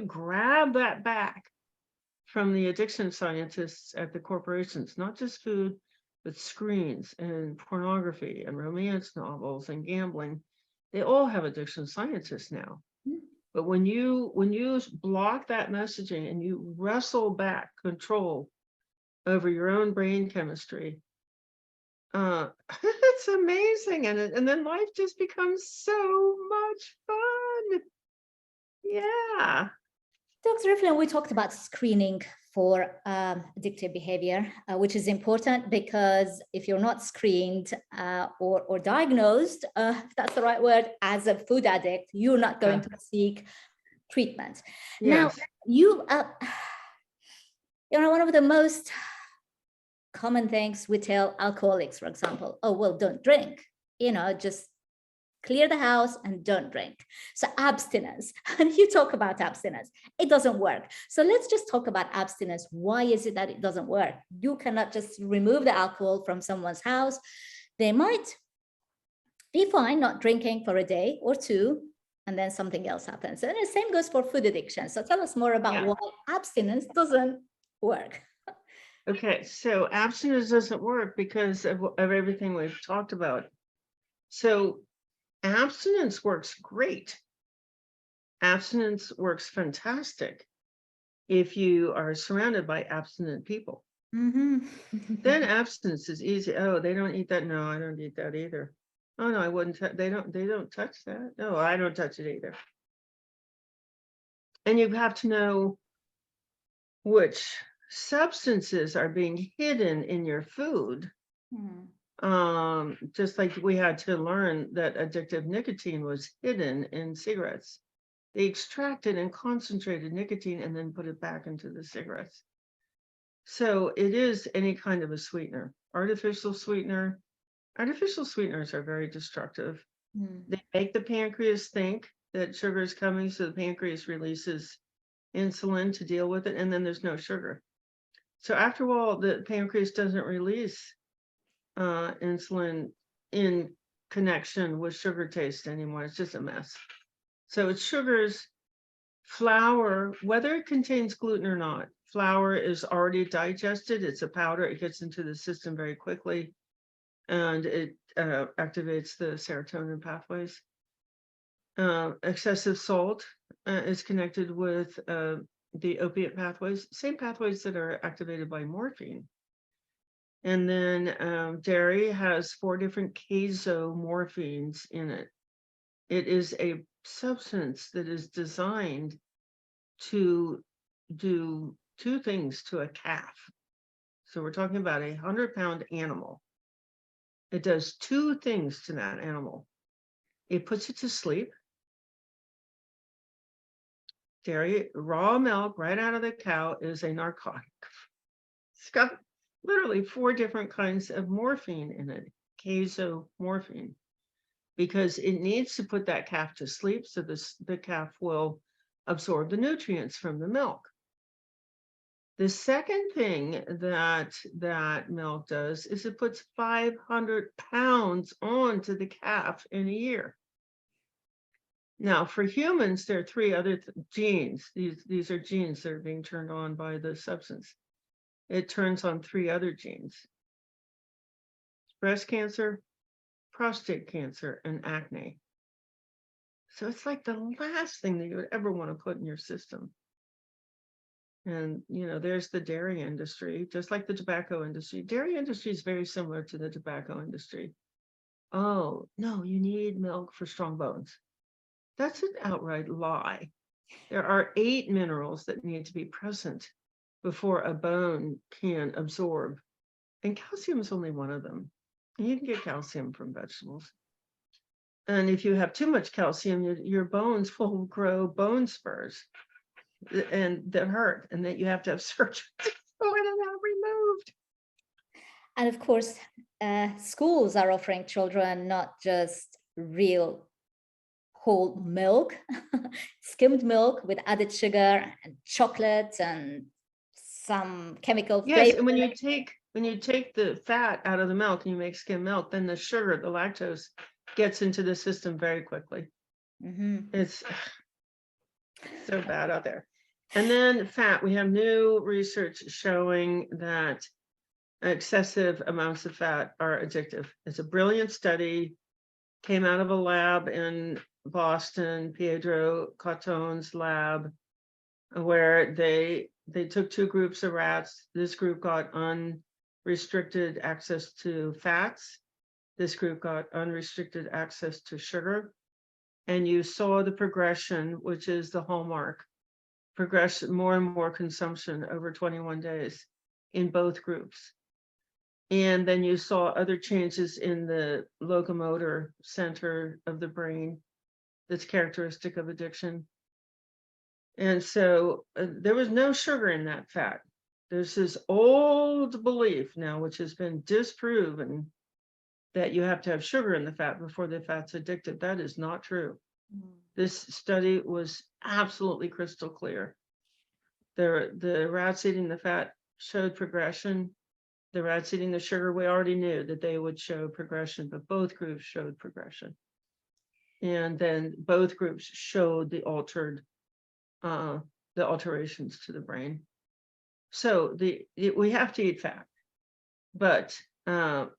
grab that back from the addiction scientists at the corporations, not just food, but screens and pornography and romance novels and gambling, they all have addiction scientists now. But when you block that messaging and you wrestle back control over your own brain chemistry, it's amazing. And then life just becomes so much fun. Yeah. Dr. Ifland, we talked about screening for addictive behavior, which is important because if you're not screened or diagnosed, if that's the right word, as a food addict, you're not going to seek treatment. Yes. Now, one of the most common things we tell alcoholics, for example, oh, well, don't drink, just clear the house and don't drink. So abstinence, and you talk about abstinence, it doesn't work. So let's just talk about abstinence. Why is it that it doesn't work? You cannot just remove the alcohol from someone's house. They might be fine not drinking for a day or two, and then something else happens. And the same goes for food addiction. So tell us more about why abstinence doesn't work. Okay, so abstinence doesn't work because of everything we've talked about. So abstinence works great. Abstinence works fantastic if you are surrounded by abstinent people. Then abstinence is easy. Oh, they don't eat that. No, I don't eat that either. Oh no, I wouldn't. They don't touch that. No, I don't touch it either. And you have to know which substances are being hidden in your food. Just like we had to learn that addictive nicotine was hidden in cigarettes. They extracted and concentrated nicotine and then put it back into the cigarettes. So it is any kind of a sweetener. Artificial sweetener. Artificial sweeteners are very destructive. They make the pancreas think that sugar is coming, so the pancreas releases insulin to deal with it, and then there's no sugar. So after a while, the pancreas doesn't release insulin in connection with sugar taste anymore. It's just a mess. So it's sugars, flour, whether it contains gluten or not. Flour is already digested. It's a powder. It gets into the system very quickly, and it activates the serotonin pathways. Excessive salt is connected with the opiate pathways, same pathways that are activated by morphine. And then dairy has 4 different casomorphines in it. It is a substance that is designed to do 2 things to a calf. So we're talking about a 100-pound animal. It does 2 things to that animal. It puts it to sleep. Dairy, raw milk right out of the cow is a narcotic. It's got literally 4 different kinds of morphine in it, casomorphine, because it needs to put that calf to sleep so the calf will absorb the nutrients from the milk. The second thing that milk does is it puts 500 pounds onto the calf in a year. Now, for humans, there are 3 other genes. These are genes that are being turned on by the substance. It turns on 3 other genes: breast cancer, prostate cancer, and acne. So it's like the last thing that you would ever want to put in your system. And, there's the dairy industry, just like the tobacco industry. Dairy industry is very similar to the tobacco industry. Oh, no, you need milk for strong bones. That's an outright lie. There are 8 minerals that need to be present before a bone can absorb. And calcium is only one of them. And you can get calcium from vegetables. And if you have too much calcium, your bones will grow bone spurs and that hurt, and that you have to have surgery to go in and out removed. And of course, schools are offering children not just real whole milk, skimmed milk with added sugar and chocolate and some chemical flavor. Yes, and when you take the fat out of the milk and you make skim milk, then the sugar, the lactose, gets into the system very quickly. It's so bad out there. And then fat, we have new research showing that excessive amounts of fat are addictive. It's a brilliant study, came out of a lab in Boston, Pedro Cottone's lab, where they took 2 groups of rats. This group got unrestricted access to fats. This group got unrestricted access to sugar. And you saw the progression, which is the hallmark, progression, more and more consumption over 21 days in both groups. And then you saw other changes in the locomotor center of the brain that's characteristic of addiction. And so there was no sugar in that fat. There's this old belief now, which has been disproven, that you have to have sugar in the fat before the fat's addictive. That is not true. Mm. This study was absolutely crystal clear. The rats eating the fat showed progression. The rats eating the sugar, we already knew that they would show progression, but both groups showed progression. And then both groups showed the alterations to the brain. So we have to eat fat, but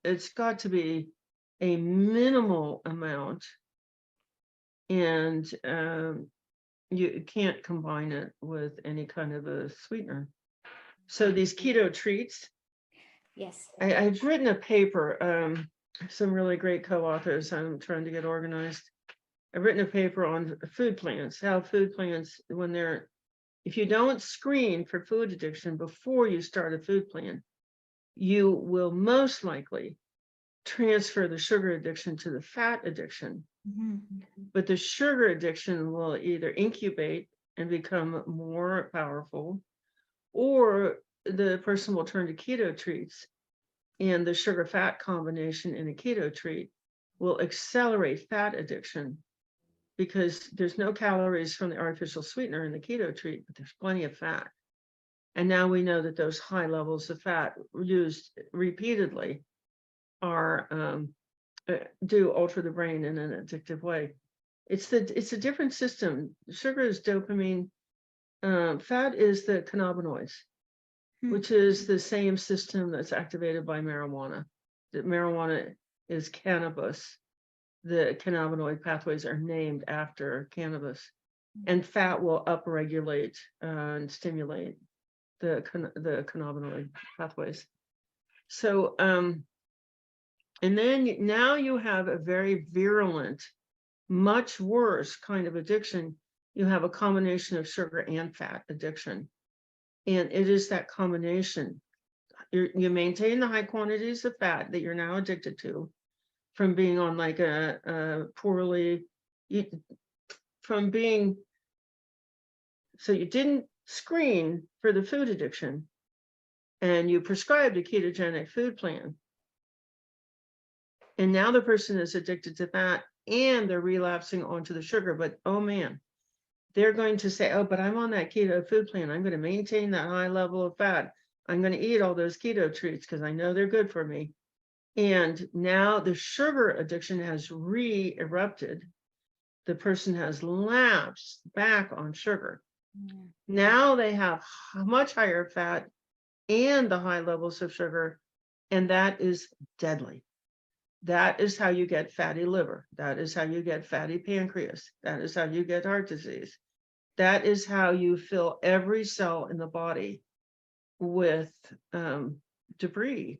it's got to be a minimal amount, and you can't combine it with any kind of a sweetener. So these keto treats, Yes. I've written a paper, some really great co-authors. I'm trying to get organized. I've written a paper on food plans, how food plans, if you don't screen for food addiction before you start a food plan, you will most likely transfer the sugar addiction to the fat addiction. Mhm. But the sugar addiction will either incubate and become more powerful, or the person will turn to keto treats, and the sugar fat combination in a keto treat will accelerate fat addiction, because there's no calories from the artificial sweetener in the keto treat, but there's plenty of fat. And now we know that those high levels of fat used repeatedly do alter the brain in an addictive way. It's a different system. Sugar is dopamine. Fat is the cannabinoids, which is the same system that's activated by marijuana. That marijuana is cannabis. The cannabinoid pathways are named after cannabis, and fat will upregulate and stimulate the cannabinoid pathways. So, and then now you have a very virulent, much worse kind of addiction. You have a combination of sugar and fat addiction. And it is that combination. You maintain the high quantities of fat that you're now addicted to from being on like so you didn't screen for the food addiction, and you prescribed a ketogenic food plan. And now the person is addicted to that, and they're relapsing onto the sugar. But oh man, they're going to say, oh, but I'm on that keto food plan. I'm going to maintain that high level of fat. I'm going to eat all those keto treats because I know they're good for me. And now the sugar addiction has re-erupted. The person has lapsed back on sugar. Yeah. Now they have much higher fat and the high levels of sugar, and that is deadly. That is how you get fatty liver. That is how you get fatty pancreas. That is how you get heart disease. That is how you fill every cell in the body with debris.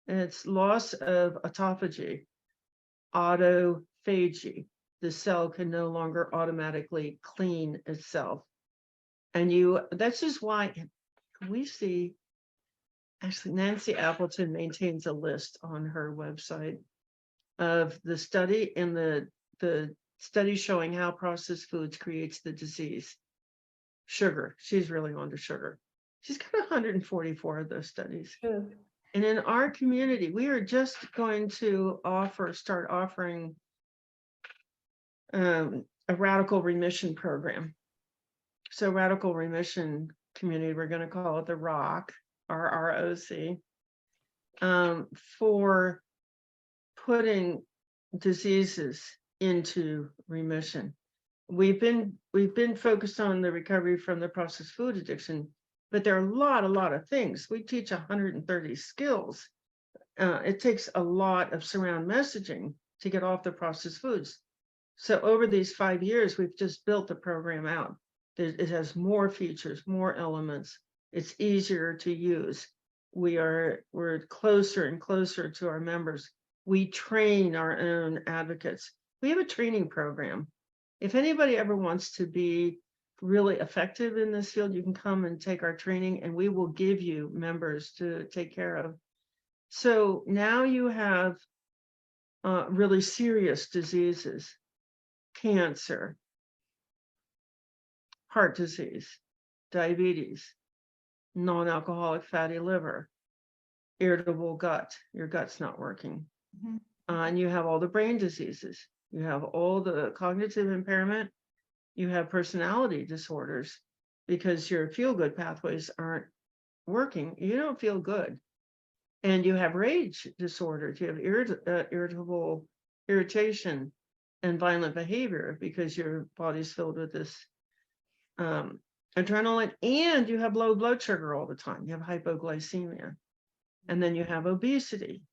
And it's loss of autophagy, autophagy. The cell can no longer automatically clean itself. And that's just why we see, actually, Nancy Appleton maintains a list on her website of the study and the study showing how processed foods creates the disease. Sugar. She's really onto sugar. She's got 144 of those studies. True. And in our community, we are just going to start offering a radical remission program. So radical remission community, we're going to call it the ROC, RROC, for putting diseases into remission. We've been focused on the recovery from the processed food addiction, but there are a lot of things. We teach 130 skills. It takes a lot of surround messaging to get off the processed foods. So over these 5 years, we've just built the program out. It has more features, more elements. It's easier to use. We're closer and closer to our members. We train our own advocates. We have a training program. If anybody ever wants to be really effective in this field, you can come and take our training, and we will give you members to take care of. So now you have really serious diseases, cancer, heart disease, diabetes, non-alcoholic fatty liver, irritable gut, your gut's not working, And you have all the brain diseases. You have all the cognitive impairment. You have personality disorders because your feel-good pathways aren't working. You don't feel good. And you have rage disorders. You have irritable irritation and violent behavior because your body's filled with this adrenaline, and you have low blood sugar all the time. You have hypoglycemia, and then you have obesity.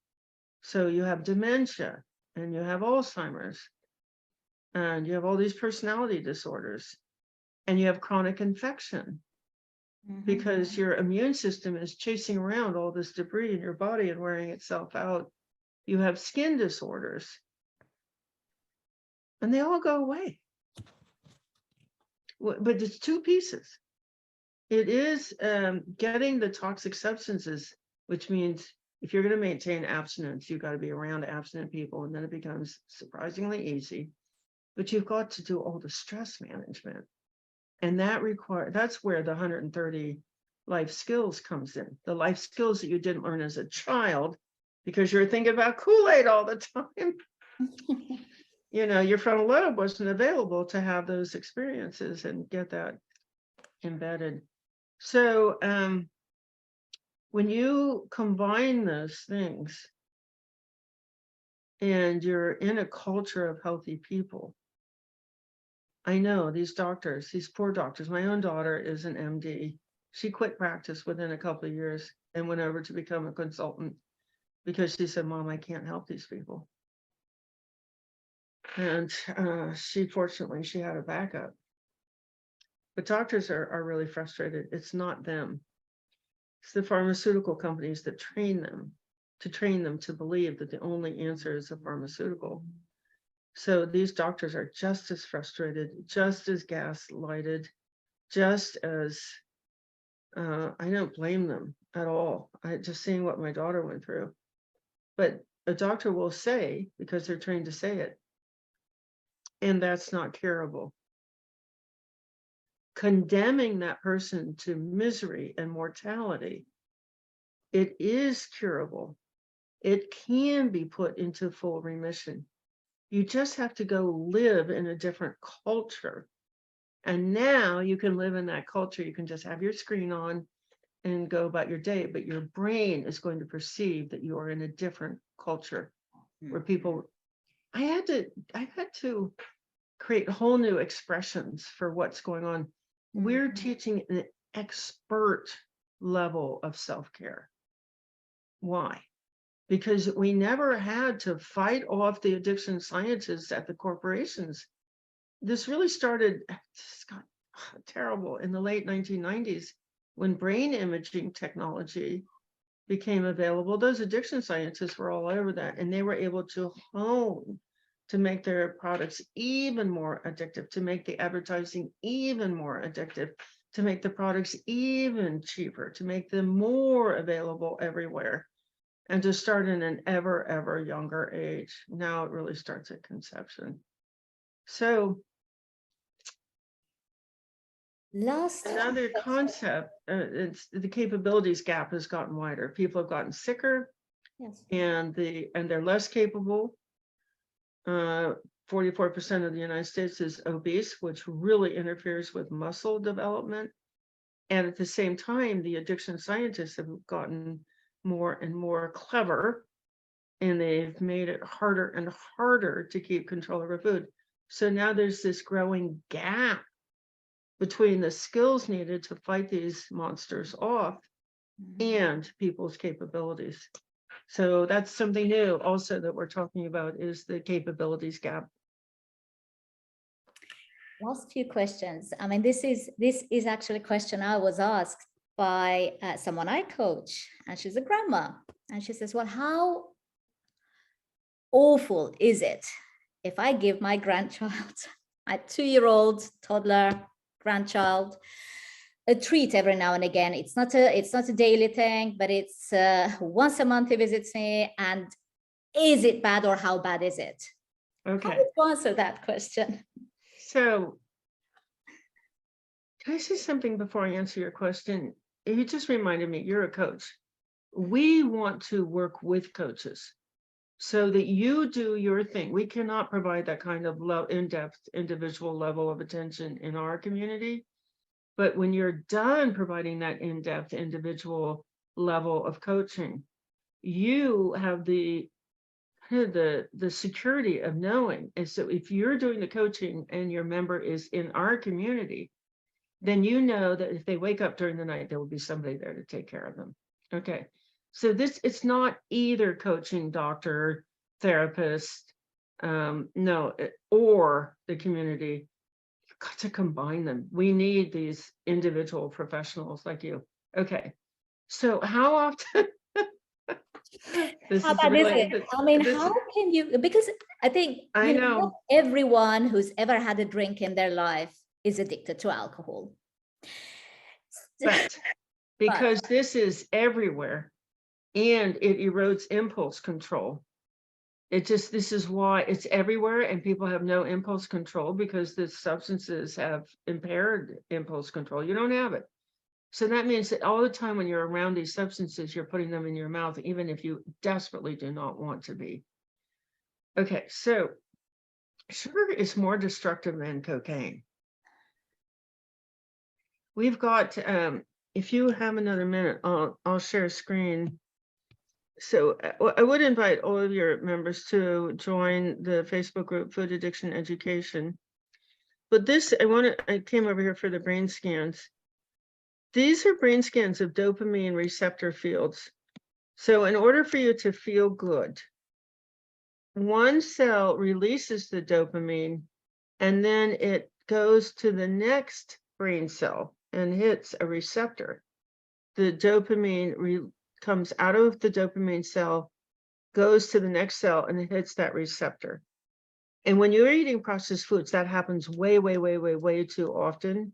So you have dementia, and you have Alzheimer's, and you have all these personality disorders, and you have chronic infection because your immune system is chasing around all this debris in your body and wearing itself out. You have skin disorders, and they all go away. But it's two pieces. It is getting the toxic substances, which means if you're going to maintain abstinence, you've got to be around abstinent people, and then it becomes surprisingly easy. But you've got to do all the stress management. And that's where the 130 life skills comes in. The life skills that you didn't learn as a child because you're thinking about Kool-Aid all the time. Your frontal lobe wasn't available to have those experiences and get that embedded. So when you combine those things and you're in a culture of healthy people, I know these doctors, these poor doctors. My own daughter is an MD. She quit practice within a couple of years and went over to become a consultant because she said, Mom, I can't help these people. And fortunately, she had a backup. But doctors are really frustrated. It's not them. It's the pharmaceutical companies that train them to believe that the only answer is a pharmaceutical. So these doctors are just as frustrated, just as gaslighted, just as, I don't blame them at all. I just seeing what my daughter went through. But a doctor will say, because they're trained to say it, and that's not curable. Condemning that person to misery and mortality, it is curable. It can be put into full remission. You just have to go live in a different culture. And now you can live in that culture. You can just have your screen on and go about your day, but your brain is going to perceive that you are in a different culture where people, I had to create whole new expressions for what's going on. We're teaching an expert level of self-care. Why? Because we never had to fight off the addiction scientists at the corporations. This really started, just got terrible in the late 1990s when brain imaging technology became available. Those addiction scientists were all over that, and they were able to hone to make their products even more addictive, to make the advertising even more addictive, to make the products even cheaper, to make them more available everywhere, and to start in an ever younger age. Now it really starts at conception. So another concept, it's the capabilities gap has gotten wider. People have gotten sicker, Yes. and they're less capable. 44% of the United States is obese, which really interferes with muscle development. And at the same time, the addiction scientists have gotten more and more clever, and they've made it harder and harder to keep control over food. So now there's this growing gap between the skills needed to fight these monsters off and people's capabilities. So that's something new also that we're talking about, is the capabilities gap. Last few questions. I mean, this is actually a question I was asked by someone I coach, and she's a grandma, and she says, well, how awful is it if I give my grandchild, my 2-year-old toddler grandchild, a treat every now and again? It's not a daily thing, but it's once a month he visits me. And is it bad, or how bad is it? Okay. How would you answer that question? So can I say something before I answer your question? You just reminded me, you're a coach. We want to work with coaches. so that you do your thing. We cannot provide that kind of in-depth individual level of attention in our community. But when you're done providing that in-depth individual level of coaching, you have the security of knowing. And so if you're doing the coaching and your member is in our community, then you know that if they wake up during the night, there will be somebody there to take care of them. Okay. So it's not either coaching, doctor, therapist, no, or the community. You've got to combine them. We need these individual professionals like you. Okay. So how often? How about this? I mean, how can you, because I think, I know. not everyone who's ever had a drink in their life is addicted to alcohol. But because this is everywhere and it erodes impulse control. This is why it's everywhere, and people have no impulse control because the substances have impaired impulse control. You don't have it. So that means that all the time when you're around these substances, you're putting them in your mouth, even if you desperately do not want to be. Okay, so sugar is more destructive than cocaine. We've got, if you have another minute, I'll share a screen. So I would invite all of your members to join the Facebook group Food Addiction Education. But this, I came over here for the brain scans. These are brain scans of dopamine receptor fields. So in order for you to feel good, one cell releases the dopamine, and then it goes to the next brain cell and hits a receptor. The dopamine comes out of the dopamine cell, goes to the next cell, and it hits that receptor. And when you're eating processed foods, that happens way, way, way, way, way too often.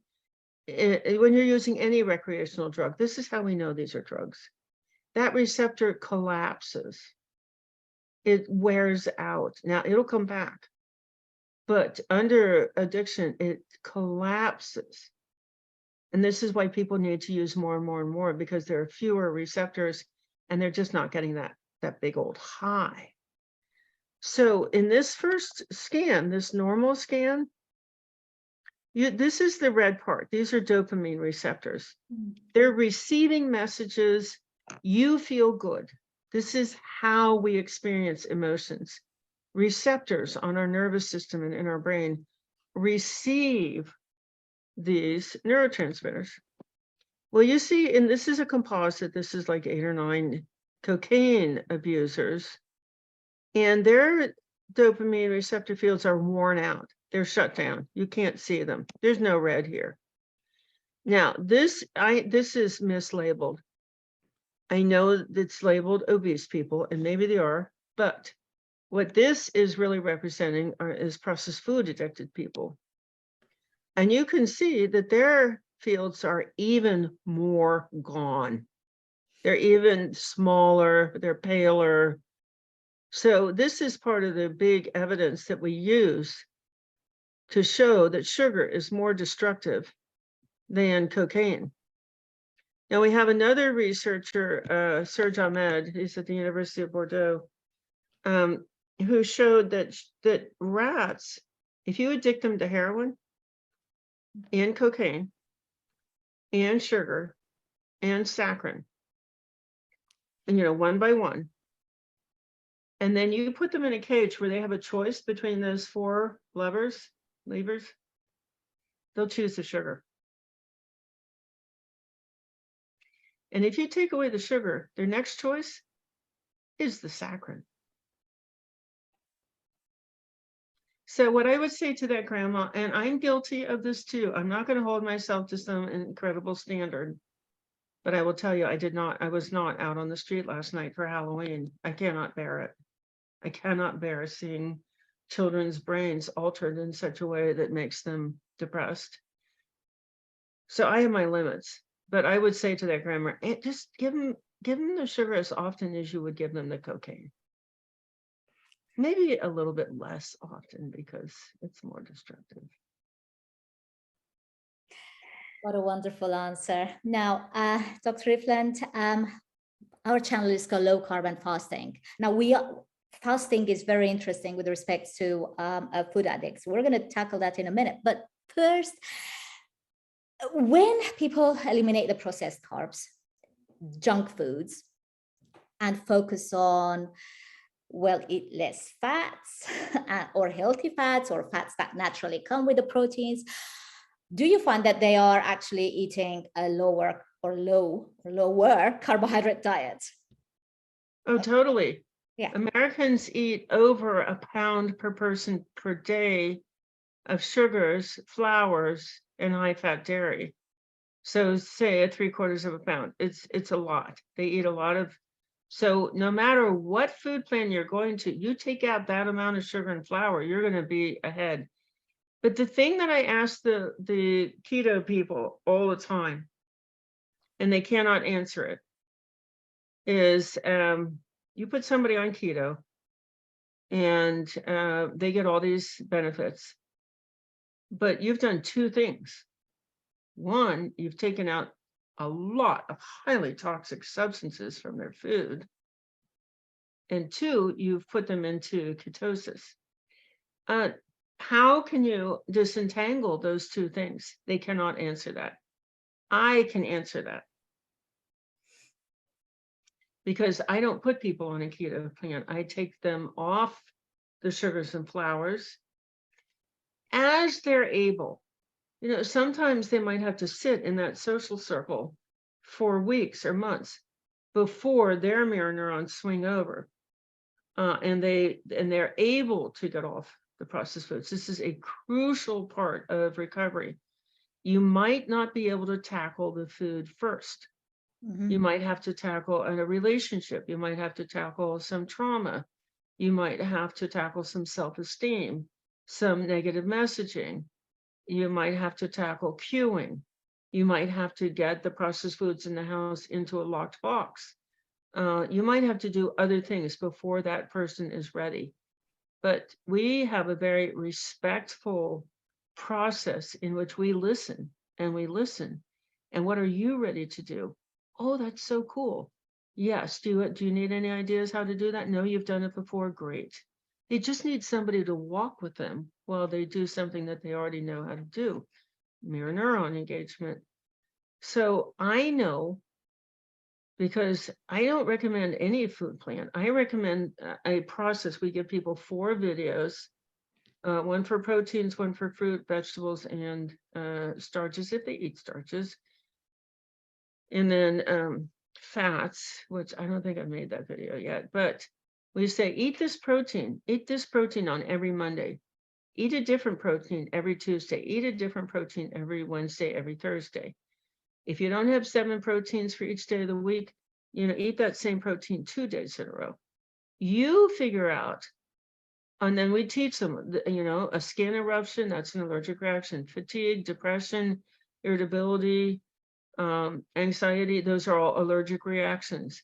When you're using any recreational drug, this is how we know these are drugs. That receptor collapses. It wears out. Now, it'll come back. But under addiction, it collapses. And this is why people need to use more and more and more, because there are fewer receptors and they're just not getting that big old high. So in this first scan, this normal scan, this is the red part. These are dopamine receptors. They're receiving messages. You feel good. This is how we experience emotions. Receptors on our nervous system and in our brain receive these neurotransmitters. Well, you see, and this is a composite. This is like 8 or 9 cocaine abusers, and their dopamine receptor fields are worn out. They're shut down. You can't see them. There's no red here. Now, this is mislabeled. I know it's labeled obese people, and maybe they are, but what this is really representing is processed food addicted people. And you can see that their fields are even more gone. They're even smaller, they're paler. So this is part of the big evidence that we use to show that sugar is more destructive than cocaine. Now we have another researcher, Serge Ahmed, he's at the University of Bordeaux, who showed that rats, if you addict them to heroin and cocaine and sugar and saccharin, and one by one, and then you put them in a cage where they have a choice between those 4 levers, they'll choose the sugar. And if you take away the sugar, their next choice is the saccharin. So what I would say to that grandma, and I'm guilty of this too, I'm not going to hold myself to some incredible standard, but I will tell you, I was not out on the street last night for Halloween. I cannot bear it. I cannot bear seeing children's brains altered in such a way that makes them depressed. So I have my limits, but I would say to that grandma, just give them the sugar as often as you would give them the cocaine. Maybe a little bit less often because it's more destructive. What a wonderful answer. Now, Dr. Ifland, our channel is called Low Carb and Fasting. Now, fasting is very interesting with respect to food addicts. We're going to tackle that in a minute. But first, when people eliminate the processed carbs, junk foods, and focus on, well, eat less fats or healthy fats or fats that naturally come with the proteins, do you find that they are actually eating a lower carbohydrate diet? Oh, totally. Yeah. Americans eat over a pound per person per day of sugars, flours, and high-fat dairy. So say 3/4 of a pound. It's a lot. They eat a lot of. So no matter what food plan you're going to, you take out that amount of sugar and flour, you're going to be ahead. But the thing that I ask the keto people all the time, and they cannot answer it, is you put somebody on keto and they get all these benefits, but you've done two things. One, you've taken out a lot of highly toxic substances from their food. And two, you've put them into ketosis. How can you disentangle those two things? They cannot answer that. I can answer that. Because I don't put people on a keto plan. I take them off the sugars and flours as they're able. You know, sometimes they might have to sit in that social circle for weeks or months before their mirror neurons swing over, and they're able to get off the processed foods. This is a crucial part of recovery. You might not be able to tackle the food first. Mm-hmm. You might have to tackle a relationship. You might have to tackle some trauma. You might have to tackle some self-esteem, some negative messaging. You might have to tackle queuing. You might have to get the processed foods in the house into a locked box. You might have to do other things before that person is ready. But we have a very respectful process in which we listen and we listen. And what are you ready to do? Oh, that's so cool. Yes. Do you need any ideas how to do that? No, you've done it before. Great. They just need somebody to walk with them while they do something that they already know how to do. Mirror neuron engagement. So I know, because I don't recommend any food plan. I recommend a process. We give people 4 videos, one for proteins, one for fruit, vegetables, and starches if they eat starches. And then fats, which I don't think I've made that video yet, but we say, eat this protein on every Monday, eat a different protein every Tuesday, eat a different protein every Wednesday, every Thursday. If you don't have 7 proteins for each day of the week, eat that same protein 2 days in a row. You figure out, and then we teach them, a skin eruption, that's an allergic reaction, fatigue, depression, irritability, anxiety, those are all allergic reactions.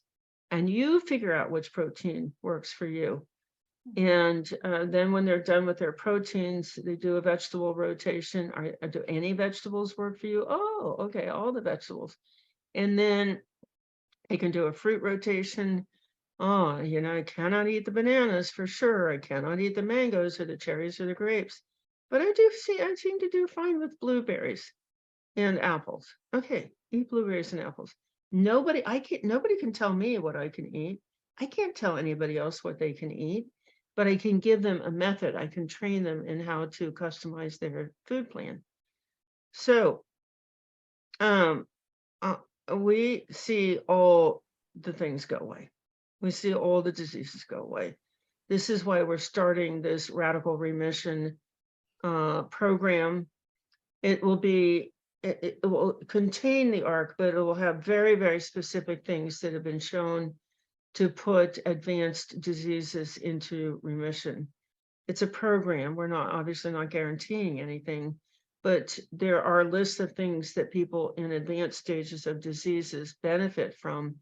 And you figure out which protein works for you. And then when they're done with their proteins, they do a vegetable rotation. Do any vegetables work for you? Oh, okay, all the vegetables. And then they can do a fruit rotation. Oh, I cannot eat the bananas for sure. I cannot eat the mangoes or the cherries or the grapes. But I seem to do fine with blueberries and apples. Okay, eat blueberries and apples. Nobody can tell me what I can eat. I can't tell anybody else what they can eat, but I can give them a method. I can train them in how to customize their food plan. So we see all the things go away. We see all the diseases go away. This is why we're starting this radical remission program. It will contain the ARC, but it will have very, very specific things that have been shown to put advanced diseases into remission. It's a program. We're obviously not guaranteeing anything, but there are lists of things that people in advanced stages of diseases benefit from.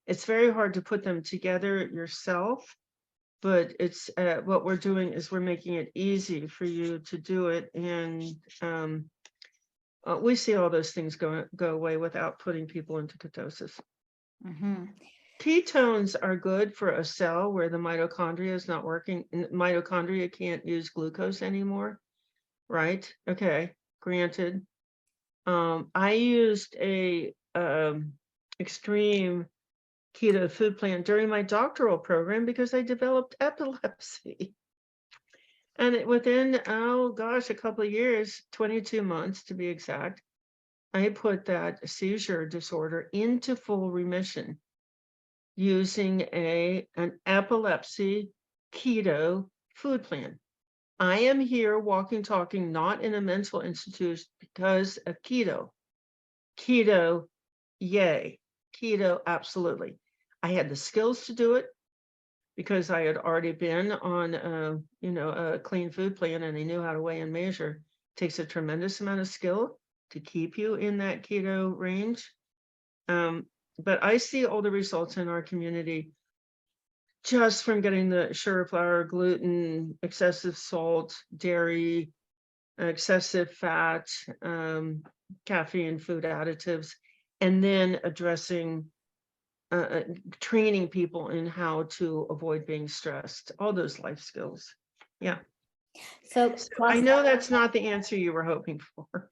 It's very hard to put them together yourself, but it's what we're doing is we're making it easy for you to do it. And we see all those things go away without putting people into ketosis. Mm-hmm. Ketones are good for a cell where the mitochondria is not working, and mitochondria can't use glucose anymore, right? Okay, granted. I used a extreme keto food plan during my doctoral program because I developed epilepsy. And within, oh gosh, a couple of years, 22 months to be exact, I put that seizure disorder into full remission using an epilepsy keto food plan. I am here walking, talking, not in a mental institution because of keto. Keto, yay. Keto, absolutely. I had the skills to do it because I had already been on a clean food plan, and I knew how to weigh and measure. It takes a tremendous amount of skill to keep you in that keto range. But I see all the results in our community just from getting the sugar, flour, gluten, excessive salt, dairy, excessive fat, caffeine, food additives, and then addressing, training people in how to avoid being stressed, all those life skills. Yeah. So So I know that's not the answer you were hoping for.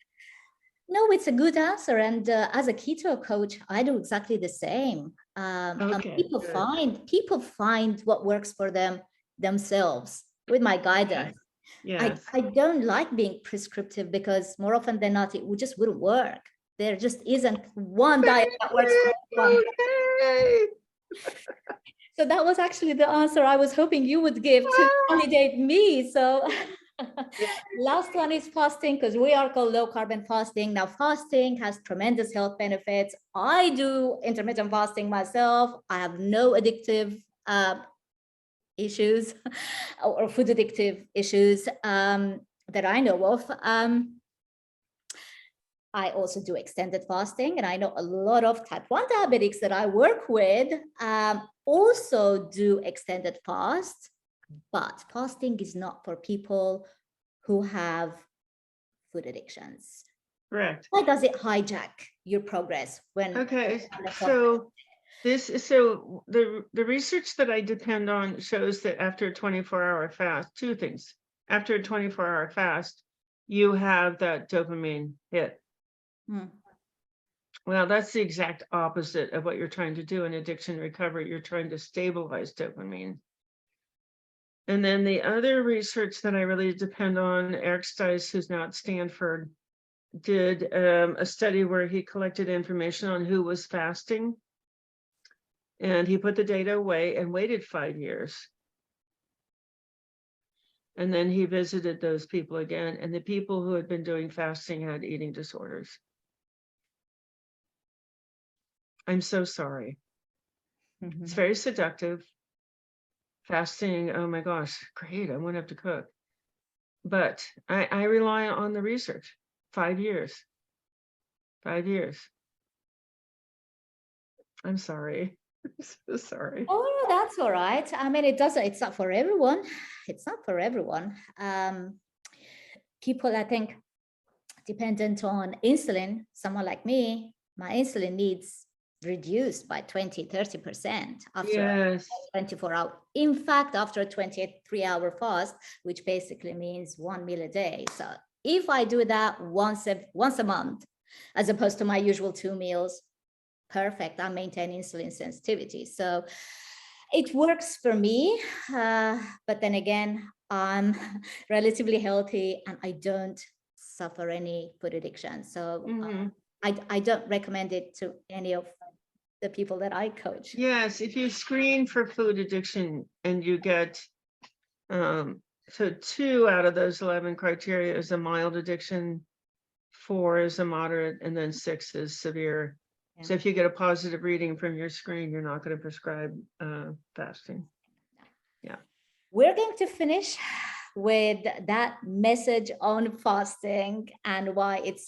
no, it's a good answer. And as a keto coach, I do exactly the same. Okay, People find what works for them themselves with my guidance. yes. I don't like being prescriptive because more often than not, it just wouldn't work. There just isn't one diet that works for everyone. Okay. So that was actually the answer I was hoping you would give to validate me. So last one is fasting, because we are called low carb and fasting. Now, fasting has tremendous health benefits. I do intermittent fasting myself. I have no addictive issues or food addictive issues that I know of. I also do extended fasting, and I know a lot of type 1 diabetics that I work with also do extended fast, but fasting is not for people who have food addictions. Correct. Why does it hijack your progress when? Okay, so the research that I depend on shows that after a 24-hour fast, two things. After a 24-hour fast, you have that dopamine hit. Well, that's the exact opposite of what you're trying to do in addiction recovery. You're trying to stabilize dopamine. And then the other research that I really depend on, Eric Stice, who's now at Stanford, did a study where he collected information on who was fasting. And he put the data away and waited 5 years. And then he visited those people again. And the people who had been doing fasting had eating disorders. I'm so sorry. It's very seductive. Fasting, oh my gosh, great, I won't have to cook. But I rely on the research. 5 years. 5 years. I'm sorry. I'm so sorry. Oh, that's all right. I mean, it's not for everyone. It's not for everyone. People, I think, dependent on insulin, someone like me, my insulin needs reduced by 20-30% after 24 hours. In fact, after a 23-hour fast, which basically means 1 meal a day. So if I do that once a month, as opposed to my usual 2 meals, perfect. I maintain insulin sensitivity. So it works for me. But then again, I'm relatively healthy and I don't suffer any food addiction. So I don't recommend it to any of the people that I coach. Yes, if you screen for food addiction and you get, so 2 out of those 11 criteria is a mild addiction, 4 is a moderate, and then 6 is severe. Yeah. So if you get a positive reading from your screen, you're not going to prescribe fasting. Yeah. We're going to finish with that message on fasting and why it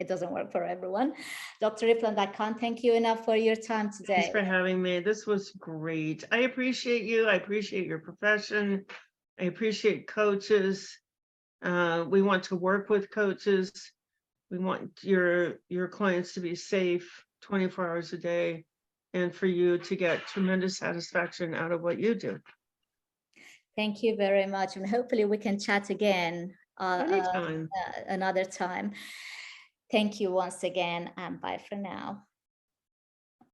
doesn't work for everyone. Dr. Ifland, I can't thank you enough for your time today. Thanks for having me. This was great. I appreciate you. I appreciate your profession. I appreciate coaches. We want to work with coaches. We want your clients to be safe 24 hours a day. and for you to get tremendous satisfaction out of what you do. Thank you very much. And hopefully we can chat again Anytime. another time. Thank you once again, and bye for now.